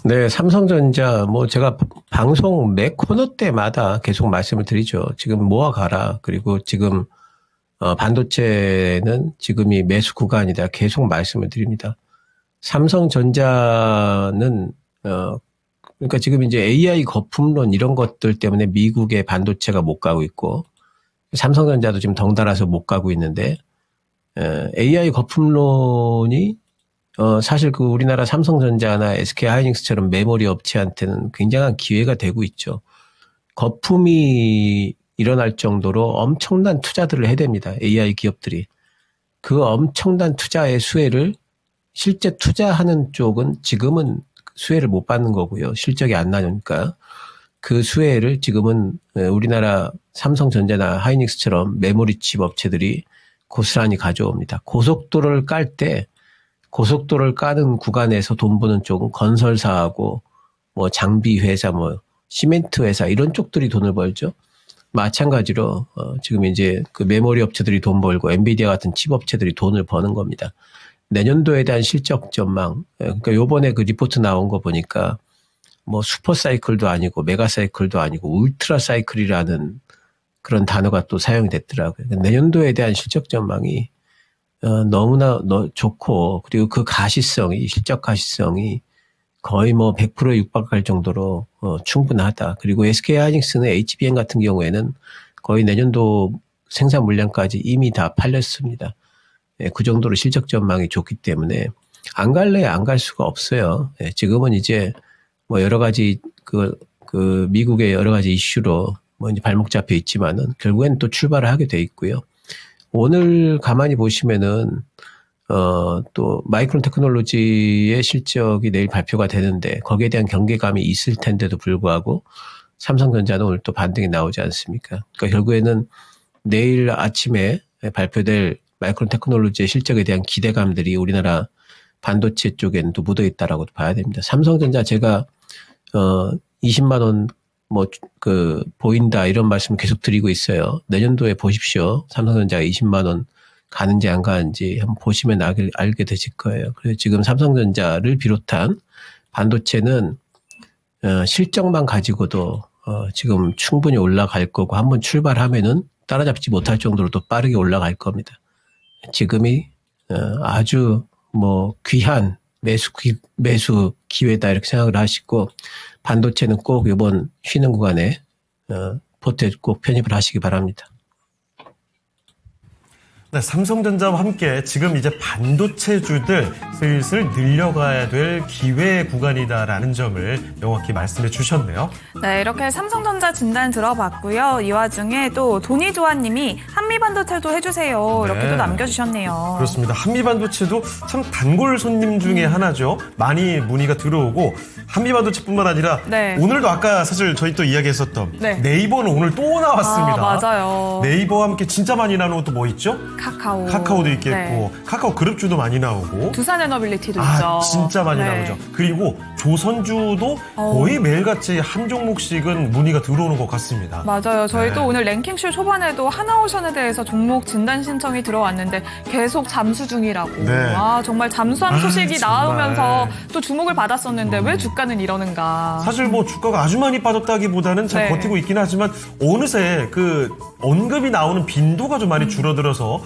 네, 삼성전자 제가 방송 매 코너 때마다 계속 말씀을 드리죠. 지금 모아가라. 그리고 지금 반도체는 지금이 매수 구간이다. 계속 말씀을 드립니다. 삼성전자는 그러니까 지금 이제 AI 거품론 이런 것들 때문에 미국의 반도체가 못 가고 있고 삼성전자도 지금 덩달아서 못 가고 있는데 AI 거품론이 사실 그 우리나라 삼성전자나 SK하이닉스처럼 메모리 업체한테는 굉장한 기회가 되고 있죠. 거품이 일어날 정도로 엄청난 투자들을 해야 됩니다. AI 기업들이. 그 엄청난 투자의 수혜를 실제 투자하는 쪽은 지금은 수혜를 못 받는 거고요. 실적이 안 나니까. 그 수혜를 지금은 우리나라 삼성전자나 하이닉스처럼 메모리 칩 업체들이 고스란히 가져옵니다. 고속도로를 깔 때 고속도로를 까는 구간에서 돈 버는 쪽은 건설사하고 장비 회사, 시멘트 회사 이런 쪽들이 돈을 벌죠. 마찬가지로 지금 이제 그 메모리 업체들이 돈 벌고 엔비디아 같은 칩 업체들이 돈을 버는 겁니다. 내년도에 대한 실적 전망. 그러니까 요번에 그 리포트 나온 거 보니까 슈퍼 사이클도 아니고 메가 사이클도 아니고 울트라 사이클이라는 그런 단어가 또 사용이 됐더라고요. 내년도에 대한 실적 전망이 너무나 좋고 그리고 그 가시성이 실적 가시성이 거의 100%에 육박할 정도로 충분하다. 그리고 SK하이닉스는 HBM 같은 경우에는 거의 내년도 생산 물량까지 이미 다 팔렸습니다. 그 정도로 실적 전망이 좋기 때문에 안 갈래 안 갈 수가 없어요. 지금은 이제 여러 가지 그 미국의 여러 가지 이슈로 이제 발목 잡혀 있지만은 결국엔 또 출발을 하게 돼 있고요. 오늘 가만히 보시면은 또 마이크론 테크놀로지의 실적이 내일 발표가 되는데 거기에 대한 경계감이 있을 텐데도 불구하고 삼성전자는 오늘 또 반등이 나오지 않습니까? 그러니까 결국에는 내일 아침에 발표될 마이크론 테크놀로지의 실적에 대한 기대감들이 우리나라 반도체 쪽에는 또 묻어 있다라고 봐야 됩니다. 삼성전자 제가 20만 원 보인다 이런 말씀 계속 드리고 있어요. 내년도에 보십시오. 삼성전자가 20만 원 가는지 안 가는지 한번 보시면 알게 되실 거예요. 그래서 지금 삼성전자를 비롯한 반도체는 실적만 가지고도 지금 충분히 올라갈 거고 한번 출발하면은 따라잡지 못할 정도로 또 빠르게 올라갈 겁니다. 지금이 아주 귀한 매수 기회다 이렇게 생각을 하시고 반도체는 꼭 이번 쉬는 구간에 포트에 꼭 편입을 하시기 바랍니다. 네, 삼성전자와 함께 지금 이제 반도체주들 슬슬 늘려가야 될 기회 구간이다라는 점을 명확히 말씀해 주셨네요. 네, 이렇게 삼성전자 진단 들어봤고요. 이 와중에 또 돈이조아님이 한미반도체도 해주세요. 이렇게도 네. 남겨주셨네요. 그렇습니다. 한미반도체도 참 단골 손님 중에 하나죠. 많이 문의가 들어오고 한미반도체뿐만 아니라 네. 오늘도 아까 사실 저희 또 이야기했었던 네. 네이버는 오늘 또 나왔습니다. 아, 맞아요. 네이버와 함께 진짜 많이 나누는 것도 뭐 있죠? 카카오도 있겠고 네. 카카오 그룹주도 많이 나오고 두산 에너빌리티도 있죠. 진짜 많이 네. 나오죠. 그리고 조선주도 거의 매일같이 한 종목씩은 문의가 들어오는 것 같습니다. 맞아요. 저희도 네. 오늘 랭킹쇼 초반에도 하나오션에 대해서 종목 진단 신청이 들어왔는데 계속 잠수 중이라고. 네. 정말 잠수함 소식이 정말. 나오면서 또 주목을 받았었는데 왜 주가는 이러는가. 사실 뭐 주가가 아주 많이 빠졌다기보다는 잘 네. 버티고 있긴 하지만 어느새 그 언급이 나오는 빈도가 좀 많이 줄어들어서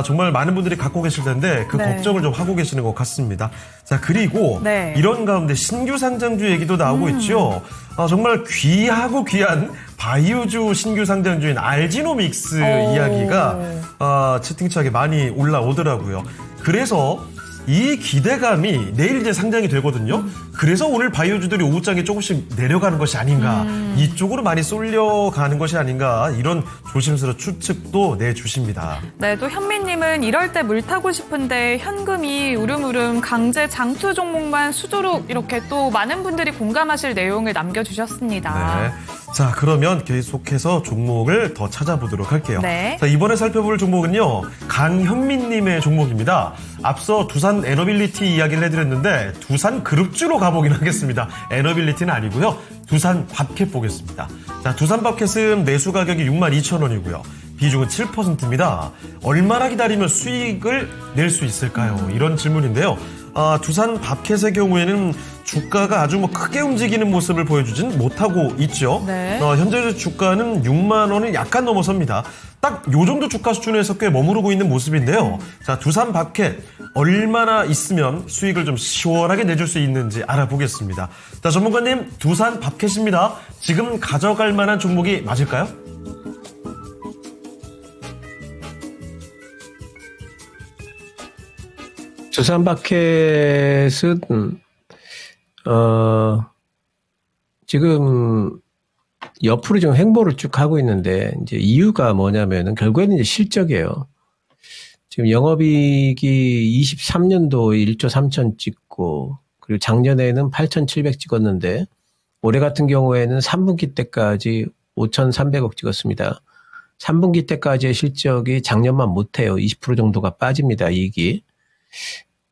정말 많은 분들이 갖고 계실 텐데 그 네. 걱정을 좀 하고 계시는 것 같습니다. 자, 그리고 네. 이런 가운데 신규 상장주 얘기도 나오고 있죠. 정말 귀하고 귀한 바이오주 신규 상장주인 알지노믹스 이야기가 채팅창에 많이 올라오더라고요. 그래서 이 기대감이 내일 이제 상장이 되거든요. 그래서 오늘 바이오주들이 오후장에 조금씩 내려가는 것이 아닌가. 이쪽으로 많이 쏠려가는 것이 아닌가. 이런 조심스러운 추측도 내주십니다. 네, 또 현미님은 이럴 때 물 타고 싶은데 현금이 우름우름 강제 장투 종목만 수두룩 이렇게 또 많은 분들이 공감하실 내용을 남겨주셨습니다. 네. 자, 그러면 계속해서 종목을 더 찾아보도록 할게요. 네. 자, 이번에 살펴볼 종목은요, 강현민님의 종목입니다. 앞서 두산 에너빌리티 이야기를 해드렸는데, 두산 그룹주로 가보긴 하겠습니다. 에너빌리티는 아니고요. 두산 밥캣 보겠습니다. 자, 두산 밥캣은 매수 가격이 62,000원이고요. 비중은 7%입니다. 얼마나 기다리면 수익을 낼 수 있을까요? 이런 질문인데요. 두산 밥캣의 경우에는 주가가 아주 크게 움직이는 모습을 보여주진 못하고 있죠. 네. 현재 주가는 6만 원을 약간 넘어섭니다. 딱 요 정도 주가 수준에서 꽤 머무르고 있는 모습인데요. 자, 두산 밥캣 얼마나 있으면 수익을 좀 시원하게 내줄 수 있는지 알아보겠습니다. 자, 전문가님, 두산 밥캣입니다. 지금 가져갈 만한 종목이 맞을까요? 두산 밥캣은 지금 옆으로 좀 횡보를 쭉 하고 있는데 이제 이유가 뭐냐면은 결국에는 이제 실적이에요. 지금 영업이익이 23년도 1조 3천 찍고 그리고 작년에는 8,700 찍었는데 올해 같은 경우에는 3분기 때까지 5,300억 찍었습니다. 3분기 때까지의 실적이 작년만 못해요. 20% 정도가 빠집니다. 이익이.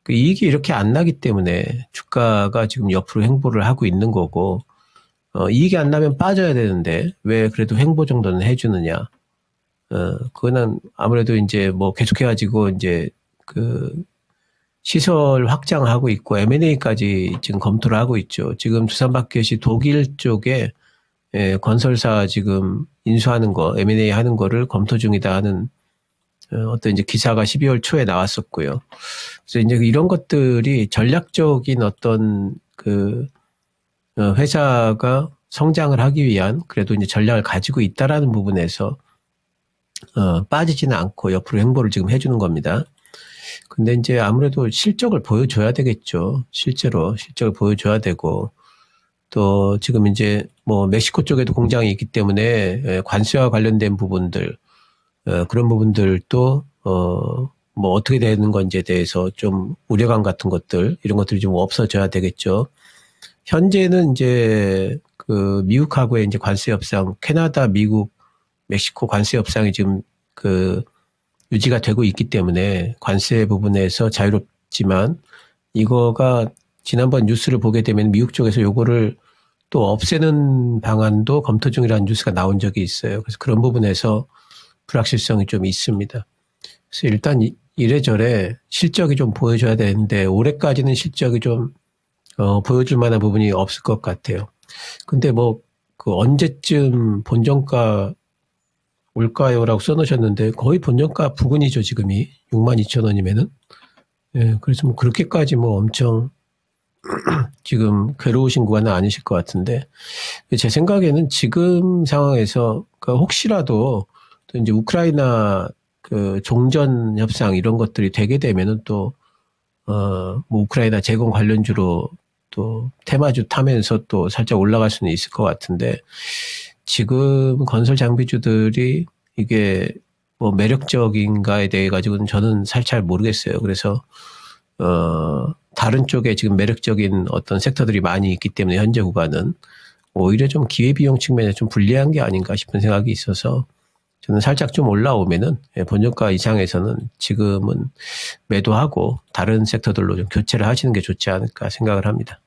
그 이익이 이렇게 안 나기 때문에 주가가 지금 옆으로 횡보를 하고 있는 거고 이익이 안 나면 빠져야 되는데 왜 그래도 횡보 정도는 해주느냐. 그거는 아무래도 이제 뭐 계속해가지고 이제 그 시설 확장하고 있고 M&A까지 지금 검토를 하고 있죠. 지금 두산밥켓이 독일 쪽에 건설사 지금 인수하는 거, M&A 하는 거를 검토 중이다 하는 어떤 이제 기사가 12월 초에 나왔었고요. 그래서 이제 이런 것들이 전략적인 어떤 그 회사가 성장을 하기 위한 그래도 이제 전략을 가지고 있다라는 부분에서 빠지지는 않고 옆으로 횡보를 지금 해주는 겁니다. 근데 이제 아무래도 실적을 보여줘야 되겠죠. 실제로 실적을 보여줘야 되고 또 지금 이제 뭐 멕시코 쪽에도 공장이 있기 때문에 관세와 관련된 부분들 그런 부분들도 뭐 어떻게 되는 건지에 대해서 좀 우려감 같은 것들 이런 것들이 좀 없어져야 되겠죠. 현재는 이제 그 미국하고의 이제 관세 협상, 캐나다, 미국, 멕시코 관세 협상이 지금 그 유지가 되고 있기 때문에 관세 부분에서 자유롭지만 이거가 지난번 뉴스를 보게 되면 미국 쪽에서 요거를 또 없애는 방안도 검토 중이라는 뉴스가 나온 적이 있어요. 그래서 그런 부분에서 불확실성이 좀 있습니다. 그래서 일단 이래저래 실적이 좀 보여줘야 되는데 올해까지는 실적이 좀 보여줄 만한 부분이 없을 것 같아요. 근데 뭐 그 언제쯤 본정가 올까요라고 써놓으셨는데 거의 본정가 부근이죠 지금이 62,000원이면은. 예, 그래서 뭐 그렇게까지 뭐 엄청 지금 괴로우신 구간은 아니실 것 같은데 제 생각에는 지금 상황에서 혹시라도 또 이제 우크라이나 그 종전 협상 이런 것들이 되게 되면은 또 뭐 우크라이나 재건 관련주로 또 테마주 타면서 또 살짝 올라갈 수는 있을 것 같은데 지금 건설 장비주들이 이게 뭐 매력적인가에 대해 가지고는 저는 잘 모르겠어요. 그래서 다른 쪽에 지금 매력적인 어떤 섹터들이 많이 있기 때문에 현재 구간은 오히려 좀 기회비용 측면에 좀 불리한 게 아닌가 싶은 생각이 있어서 저는 살짝 좀 올라오면은 본전가 이상에서는 지금은 매도하고 다른 섹터들로 좀 교체를 하시는 게 좋지 않을까 생각을 합니다.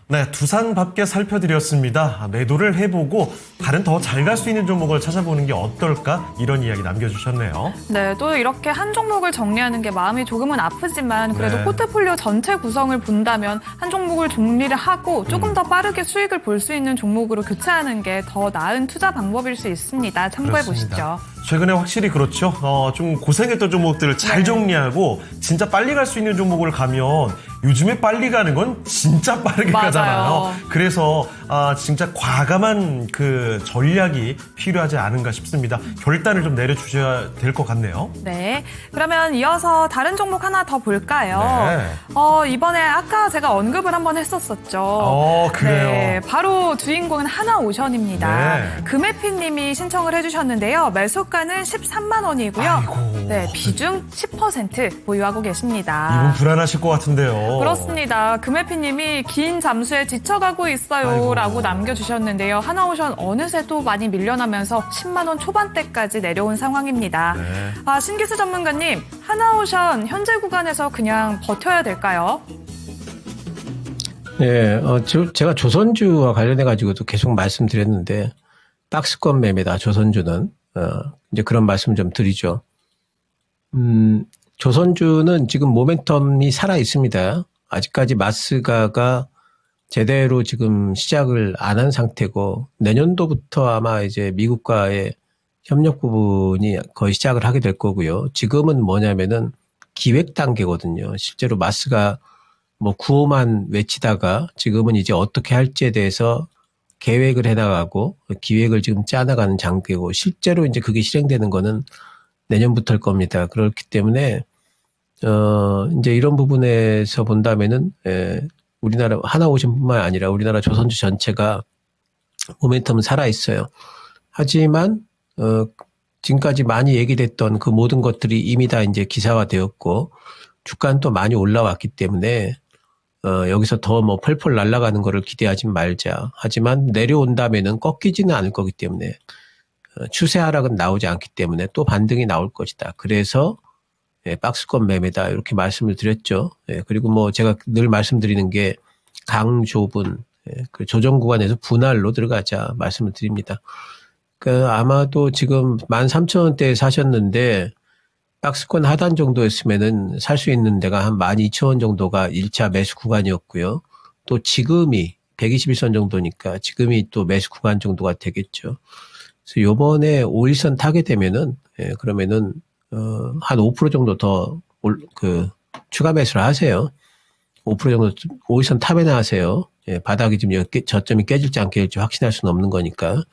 네, 두산밖에 살펴드렸습니다. 매도를 해보고 다른 더 잘 갈 수 있는 종목을 찾아보는 게 어떨까 이런 이야기 남겨주셨네요. 네, 또 이렇게 한 종목을 정리하는 게 마음이 조금은 아프지만 그래도 네. 포트폴리오 전체 구성을 본다면 한 종목을 정리를 하고 조금 더 빠르게 수익을 볼 수 있는 종목으로 교체하는 게 더 나은 투자 방법일 수 있습니다. 참고해 그렇습니다. 보시죠. 최근에 확실히 그렇죠. 좀 고생했던 종목들을 잘 정리하고 진짜 빨리 갈 수 있는 종목을 가면 요즘에 빨리 가는 건 진짜 빠르게 맞아요. 가잖아요. 그래서 진짜 과감한 그 전략이 필요하지 않은가 싶습니다. 결단을 좀 내려주셔야 될 것 같네요. 네, 그러면 이어서 다른 종목 하나 더 볼까요? 네. 이번에 아까 제가 언급을 한번 했었었죠. 그래요. 네, 바로 주인공은 하나오션입니다. 네. 금해피님이 신청을 해주셨는데요. 매수가는 13만 원이고요. 아이고. 네, 비중 10% 보유하고 계십니다. 이분 불안하실 것 같은데요. 그렇습니다. 금해피님이 긴 잠수에 지쳐가고 있어요라고 아이고. 남겨주셨는데요. 하나오션 어느새 또 많이 밀려나면서 10만 원 초반대까지 내려온 상황입니다. 네. 신기수 전문가님, 하나오션 현재 구간에서 그냥 버텨야 될까요? 네, 제가 조선주와 관련해가지고도 계속 말씀드렸는데, 박스권 매매다, 조선주는. 이제 그런 말씀 좀 드리죠. 조선주는 지금 모멘텀이 살아 있습니다. 아직까지 마스가가 제대로 지금 시작을 안 한 상태고, 내년도부터 아마 이제 미국과의 협력 부분이 거의 시작을 하게 될 거고요. 지금은 뭐냐면은 기획 단계거든요. 실제로 마스가 뭐 구호만 외치다가 지금은 이제 어떻게 할지에 대해서 계획을 해나가고 기획을 지금 짜나가는 단계고 실제로 이제 그게 실행되는 거는 내년부터일 겁니다. 그렇기 때문에 이제 이런 부분에서 본다면은 우리나라 하나오션뿐만 아니라 우리나라 조선주 전체가 모멘텀은 살아 있어요. 하지만 지금까지 많이 얘기됐던 그 모든 것들이 이미 다 이제 기사화되었고 주가는 또 많이 올라왔기 때문에 여기서 더 뭐 펄펄 날아가는 거를 기대하지 말자. 하지만 내려온다면은 꺾이지는 않을 거기 때문에 추세 하락은 나오지 않기 때문에 또 반등이 나올 것이다. 그래서 박스권 매매다 이렇게 말씀을 드렸죠. 그리고 뭐 제가 늘 말씀드리는 게 강조분 그 조정 구간에서 분할로 들어가자 말씀을 드립니다. 아마도 지금 13,000원대에 사셨는데 박스권 하단 정도였으면은 살 수 있는 데가 한 12,000원 정도가 1차 매수 구간이었고요. 또 지금이 121선 정도니까 지금이 또 매수 구간 정도가 되겠죠. 그래서 요번에 5일선 타게 되면은 그러면은 한 5% 정도 더 추가 매수를 하세요. 5% 정도 5일선 탑에나 하세요. 바닥이 지금 저점이 깨질지 안 깨질지 확신할 수는 없는 거니까.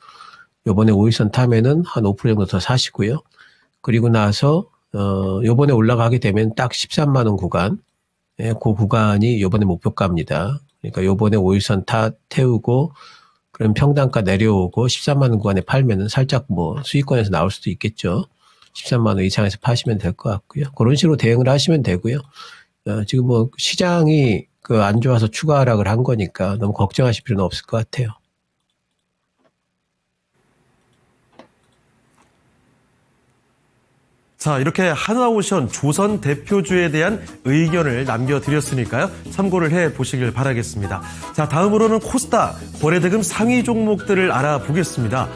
요번에 5일선 타면은 한 5% 정도 더 사시고요. 그리고 나서 요번에 올라가게 되면 딱 13만 원 구간, 그 구간이 요번에 목표가입니다. 그러니까 요번에 5일선 태우고, 그럼 평단가 내려오고 13만 원 구간에 팔면은 살짝 뭐 수익권에서 나올 수도 있겠죠. 13만 원 이상에서 파시면 될 것 같고요. 그런 식으로 대응을 하시면 되고요. 지금 뭐 시장이 안 좋아서 추가 하락을 한 거니까 너무 걱정하실 필요는 없을 것 같아요. 자, 이렇게 하나오션 조선 대표주에 대한 의견을 남겨드렸으니까요. 참고를 해보시길 바라겠습니다. 자, 다음으로는 코스닥 거래대금 상위 종목들을 알아보겠습니다.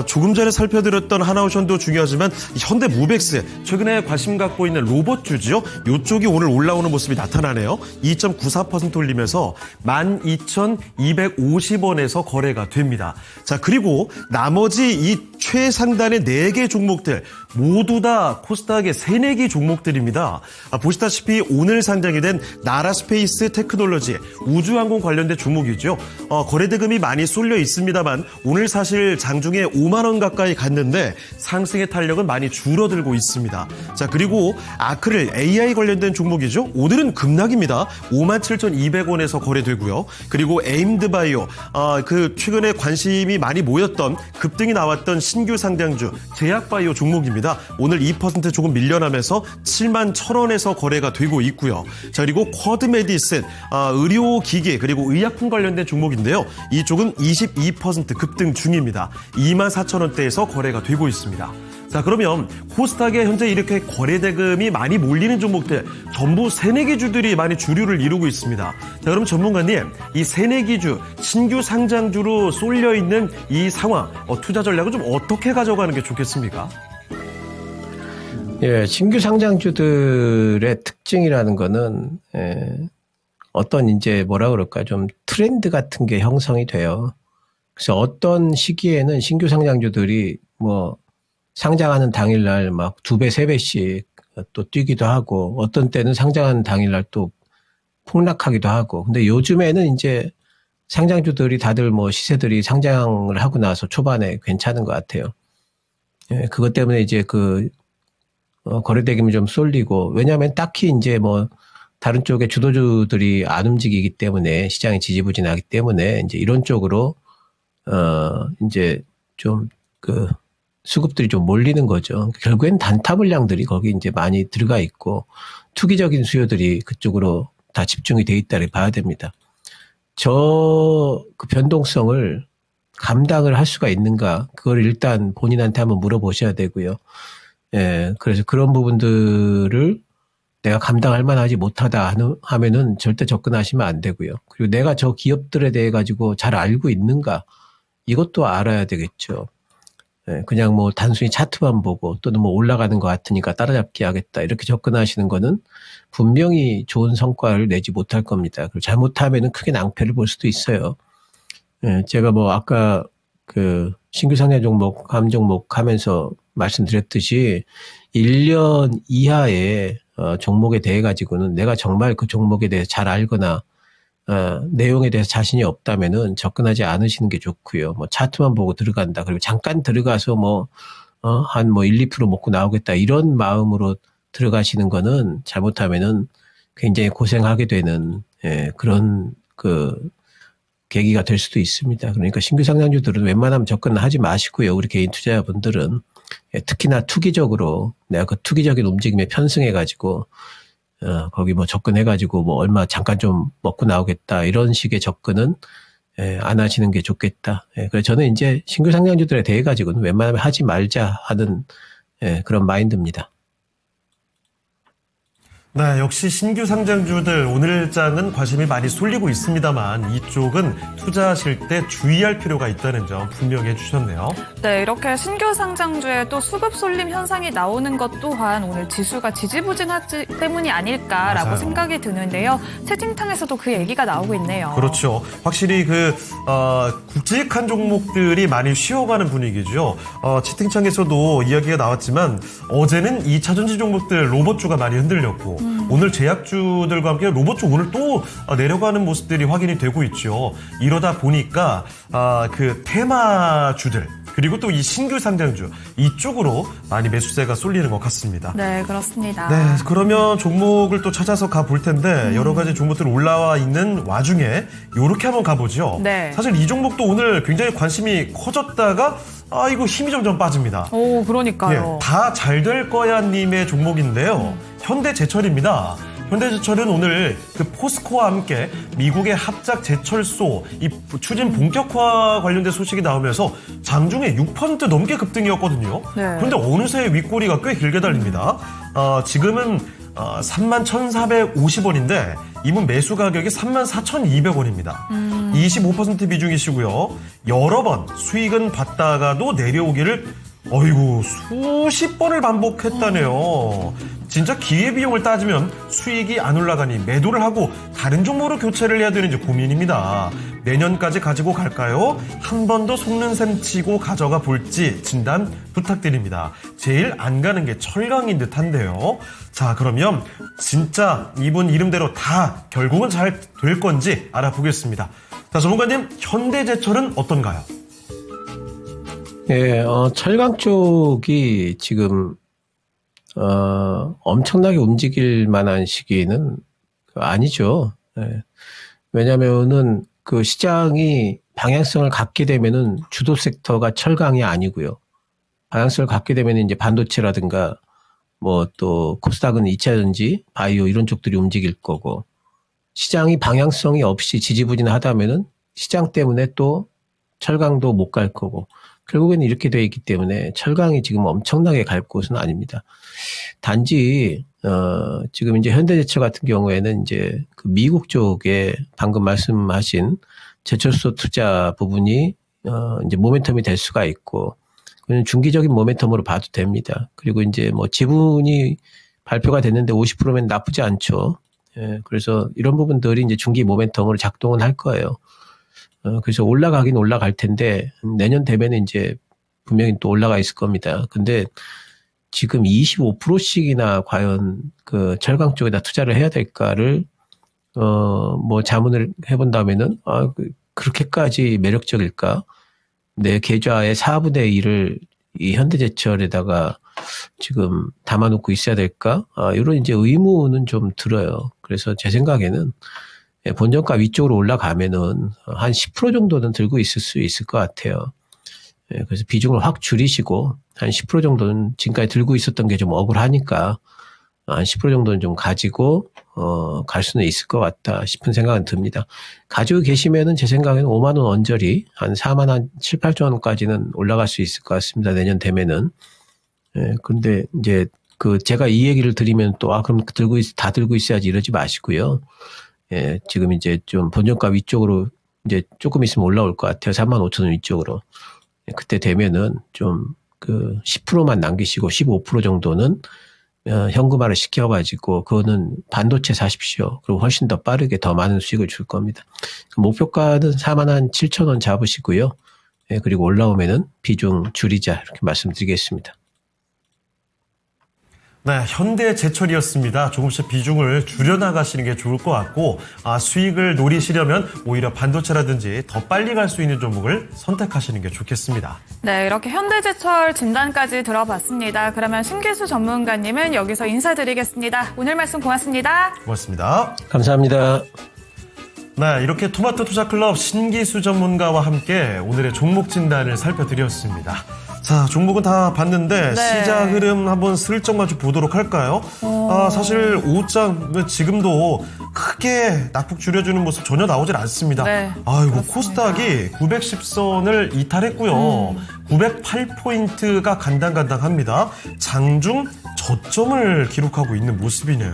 조금 전에 살펴드렸던 하나오션도 중요하지만 현대무백스, 최근에 관심 갖고 있는 로봇주죠. 이쪽이 오늘 올라오는 모습이 나타나네요. 2.94% 올리면서 12,250원에서 거래가 됩니다. 자, 그리고 나머지 이 최상단의 4개 종목들 모두 다 코스닥의 3, 4개 종목들입니다. 보시다시피 오늘 상장이 된 나라스페이스 테크놀로지 우주항공 관련된 종목이죠. 거래대금이 많이 쏠려 있습니다만 오늘 사실 장중에 5만 원 가까이 갔는데 상승의 탄력은 많이 줄어들고 있습니다. 자, 그리고 아크릴 AI 관련된 종목이죠. 오늘은 급락입니다. 57,200원에서 거래되고요. 그리고 에임드바이오, 최근에 관심이 많이 모였던 급등이 나왔던 신규 상장주 제약바이오 종목입니다. 오늘 2% 조금 밀려나면서 7만 1,000원에서 거래가 되고 있고요. 자, 그리고 쿼드메디슨 의료기기 그리고 의약품 관련된 종목인데요. 이쪽은 22% 급등 중입니다. 2만 4,000원대에서 거래가 되고 있습니다. 자, 그러면 코스닥에 현재 이렇게 거래대금이 많이 몰리는 종목들 전부 새내기주들이 많이 주류를 이루고 있습니다. 자, 그럼 전문가님, 이 새내기주, 신규 상장주로 쏠려 있는 이 상황, 투자 전략을 좀 어떻게 가져가는 게 좋겠습니까? 예, 신규 상장주들의 특징이라는 거는 어떤 이제 뭐라 그럴까 좀 트렌드 같은 게 형성이 돼요. 그래서 어떤 시기에는 신규 상장주들이 뭐 상장하는 당일날 막 2배, 3배씩 또 뛰기도 하고 어떤 때는 상장하는 당일날 또 폭락하기도 하고. 근데 요즘에는 이제 상장주들이 다들 뭐 시세들이 상장을 하고 나서 초반에 괜찮은 것 같아요. 예, 그것 때문에 이제 거래대금이 좀 쏠리고, 왜냐하면 딱히 이제 뭐 다른 쪽에 주도주들이 안 움직이기 때문에 시장이 지지부진하기 때문에 이제 이런 쪽으로 이제 좀 수급들이 좀 몰리는 거죠. 결국엔 단타 물량들이 거기 이제 많이 들어가 있고 투기적인 수요들이 그쪽으로 다 집중이 돼 있다를 봐야 됩니다. 그 변동성을 감당을 할 수가 있는가? 그걸 일단 본인한테 한번 물어보셔야 되고요. 예, 그래서 그런 부분들을 내가 감당할 만하지 못하다 하면은 절대 접근하시면 안 되고요. 그리고 내가 저 기업들에 대해 가지고 잘 알고 있는가? 이것도 알아야 되겠죠. 그냥 뭐 단순히 차트만 보고 또는 뭐 올라가는 것 같으니까 따라잡기 하겠다 이렇게 접근하시는 거는 분명히 좋은 성과를 내지 못할 겁니다. 그리고 잘못하면은 크게 낭패를 볼 수도 있어요. 제가 뭐 아까 신규 상장 종목, 감 종목 하면서 말씀드렸듯이 1년 이하의 종목에 대해 가지고는 내가 정말 그 종목에 대해서 잘 알거나 내용에 대해서 자신이 없다면은 접근하지 않으시는 게 좋고요. 뭐 차트만 보고 들어간다. 그리고 잠깐 들어가서 한 1, 2% 먹고 나오겠다. 이런 마음으로 들어가시는 거는 잘못하면은 굉장히 고생하게 되는 그런 계기가 될 수도 있습니다. 그러니까 신규 상장주들은 웬만하면 접근하지 마시고요. 우리 개인 투자자분들은 특히나 투기적으로 내가 그 투기적인 움직임에 편승해가지고 거기 뭐 접근해가지고 뭐 얼마 잠깐 좀 먹고 나오겠다 이런 식의 접근은 안 하시는 게 좋겠다. 그래서 저는 이제 신규 상장주들에 대해 가지고는 웬만하면 하지 말자 하는 그런 마인드입니다. 네, 역시 신규 상장주들 오늘장은 관심이 많이 쏠리고 있습니다만 이쪽은 투자하실 때 주의할 필요가 있다는 점 분명히 해주셨네요. 네, 이렇게 신규 상장주에 또 수급 쏠림 현상이 나오는 것 또한 오늘 지수가 지지부진하기 때문이 아닐까라고 맞아요. 생각이 드는데요. 채팅창에서도 그 얘기가 나오고 있네요. 그렇죠. 확실히 굵직한 종목들이 많이 쉬어가는 분위기죠. 채팅창에서도 이야기가 나왔지만 어제는 2차전지 종목들 로봇주가 많이 흔들렸고 오늘 제약주들과 함께 로봇주 오늘 또 내려가는 모습들이 확인이 되고 있죠. 이러다 보니까 테마주들 그리고 또 이 신규 상장주 이쪽으로 많이 매수세가 쏠리는 것 같습니다. 네, 그렇습니다. 네, 그러면 종목을 또 찾아서 가볼 텐데 여러 가지 종목들 올라와 있는 와중에 이렇게 한번 가보죠. 네. 사실 이 종목도 오늘 굉장히 관심이 커졌다가 이거 힘이 점점 빠집니다. 오, 그러니까요. 다 잘 될 거야 님의 종목인데요. 현대제철입니다. 현대제철은 오늘 포스코와 함께 미국의 합작 제철소 이 추진 본격화 관련된 소식이 나오면서 장중에 6% 넘게 급등이었거든요. 네. 그런데 어느새 윗꼬리가 꽤 길게 달립니다. 지금은 31,450원인데 이분 매수 가격이 34,200원입니다. 25% 비중이시고요. 여러 번 수익은 봤다가도 내려오기를 수십 번을 반복했다네요. 진짜 기회비용을 따지면 수익이 안 올라가니 매도를 하고 다른 종목으로 교체를 해야 되는지 고민입니다. 내년까지 가지고 갈까요? 한 번 더 속는 셈 치고 가져가 볼지 진단 부탁드립니다. 제일 안 가는 게 철강인 듯한데요. 자, 그러면 진짜 이분 이름대로 다 결국은 잘 될 건지 알아보겠습니다. 자, 전문가님, 현대제철은 어떤가요? 예, 철강 쪽이 지금 엄청나게 움직일 만한 시기는 아니죠. 예. 왜냐면은 시장이 방향성을 갖게 되면은 주도 섹터가 철강이 아니고요. 방향성을 갖게 되면 이제 반도체라든가 뭐 또 코스닥은 2차전지, 바이오 이런 쪽들이 움직일 거고 시장이 방향성이 없이 지지부진하다면은 시장 때문에 또 철강도 못 갈 거고 결국에는 이렇게 돼 있기 때문에 철강이 지금 엄청나게 갈 곳은 아닙니다. 단지 지금 이제 현대제철 같은 경우에는 이제 그 미국 쪽에 방금 말씀하신 제철소 투자 부분이 이제 모멘텀이 될 수가 있고 그건 중기적인 모멘텀으로 봐도 됩니다. 그리고 이제 뭐 지분이 발표가 됐는데 50%면 나쁘지 않죠. 예, 그래서 이런 부분들이 이제 중기 모멘텀으로 작동은 할 거예요. 그래서 올라가긴 올라갈 텐데 내년 되면은 이제 분명히 또 올라가 있을 겁니다. 근데 지금 25%씩이나 과연 그 철강 쪽에다 투자를 해야 될까를 뭐 자문을 해본다면은 그렇게까지 매력적일까? 내 계좌의 4분의 1을 이 현대제철에다가 지금 담아놓고 있어야 될까? 이런 이제 의문은 좀 들어요. 그래서 제 생각에는 본전가 위쪽으로 올라가면은 한 10% 정도는 들고 있을 수 있을 것 같아요. 그래서 비중을 확 줄이시고 한 10% 정도는 지금까지 들고 있었던 게 좀 억울하니까 한 10% 정도는 좀 가지고 갈 수는 있을 것 같다 싶은 생각은 듭니다. 가지고 계시면은 제 생각에는 5만 원 언저리 한 4만 한 7, 8조 원까지는 올라갈 수 있을 것 같습니다. 내년 되면은. 근데 이제 그 제가 이 얘기를 드리면 또 그럼 다 들고 있어야지 이러지 마시고요. 지금 이제 좀 본전가 위쪽으로 이제 조금 있으면 올라올 것 같아요. 3만 5천 원 위쪽으로. 그때 되면은 좀 그 10%만 남기시고 15% 정도는 현금화를 시켜가지고 그거는 반도체 사십시오. 그리고 훨씬 더 빠르게 더 많은 수익을 줄 겁니다. 목표가는 4만 한 7천 원 잡으시고요. 그리고 올라오면은 비중 줄이자 이렇게 말씀드리겠습니다. 네, 현대제철이었습니다. 조금씩 비중을 줄여나가시는 게 좋을 것 같고 수익을 노리시려면 오히려 반도체라든지 더 빨리 갈 수 있는 종목을 선택하시는 게 좋겠습니다. 네, 이렇게 현대제철 진단까지 들어봤습니다. 그러면 신기수 전문가님은 여기서 인사드리겠습니다. 오늘 말씀 고맙습니다. 고맙습니다. 감사합니다. 네, 이렇게 토마토 투자클럽 신기수 전문가와 함께 오늘의 종목 진단을 살펴드렸습니다. 자, 종목은 다 봤는데 네. 시장 흐름 한번 슬쩍 마주 보도록 할까요? 사실 오후장 지금도 크게 낙폭 줄여주는 모습 전혀 나오질 않습니다. 네, 아이고, 그렇습니다. 코스닥이 910선을 이탈했고요. 908포인트가 간당간당합니다. 장중 저점을 기록하고 있는 모습이네요.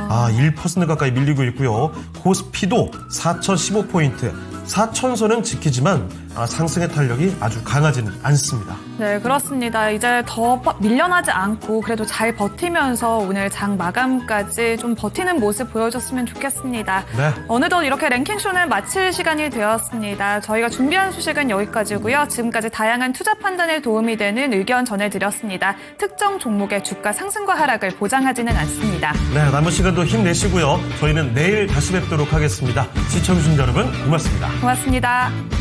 1% 가까이 밀리고 있고요. 코스피도 4015포인트. 4천선은 지키지만 상승의 탄력이 아주 강하지는 않습니다. 네, 그렇습니다. 이제 더 밀려나지 않고 그래도 잘 버티면서 오늘 장 마감까지 좀 버티는 모습 보여줬으면 좋겠습니다. 네. 어느덧 이렇게 랭킹쇼는 마칠 시간이 되었습니다. 저희가 준비한 소식은 여기까지고요. 지금까지 다양한 투자 판단에 도움이 되는 의견 전해드렸습니다. 특정 종목의 주가 상승과 하락을 보장하지는 않습니다. 네, 남은 시간도 힘내시고요. 저희는 내일 다시 뵙도록 하겠습니다. 시청해주신 여러분 고맙습니다. 고맙습니다.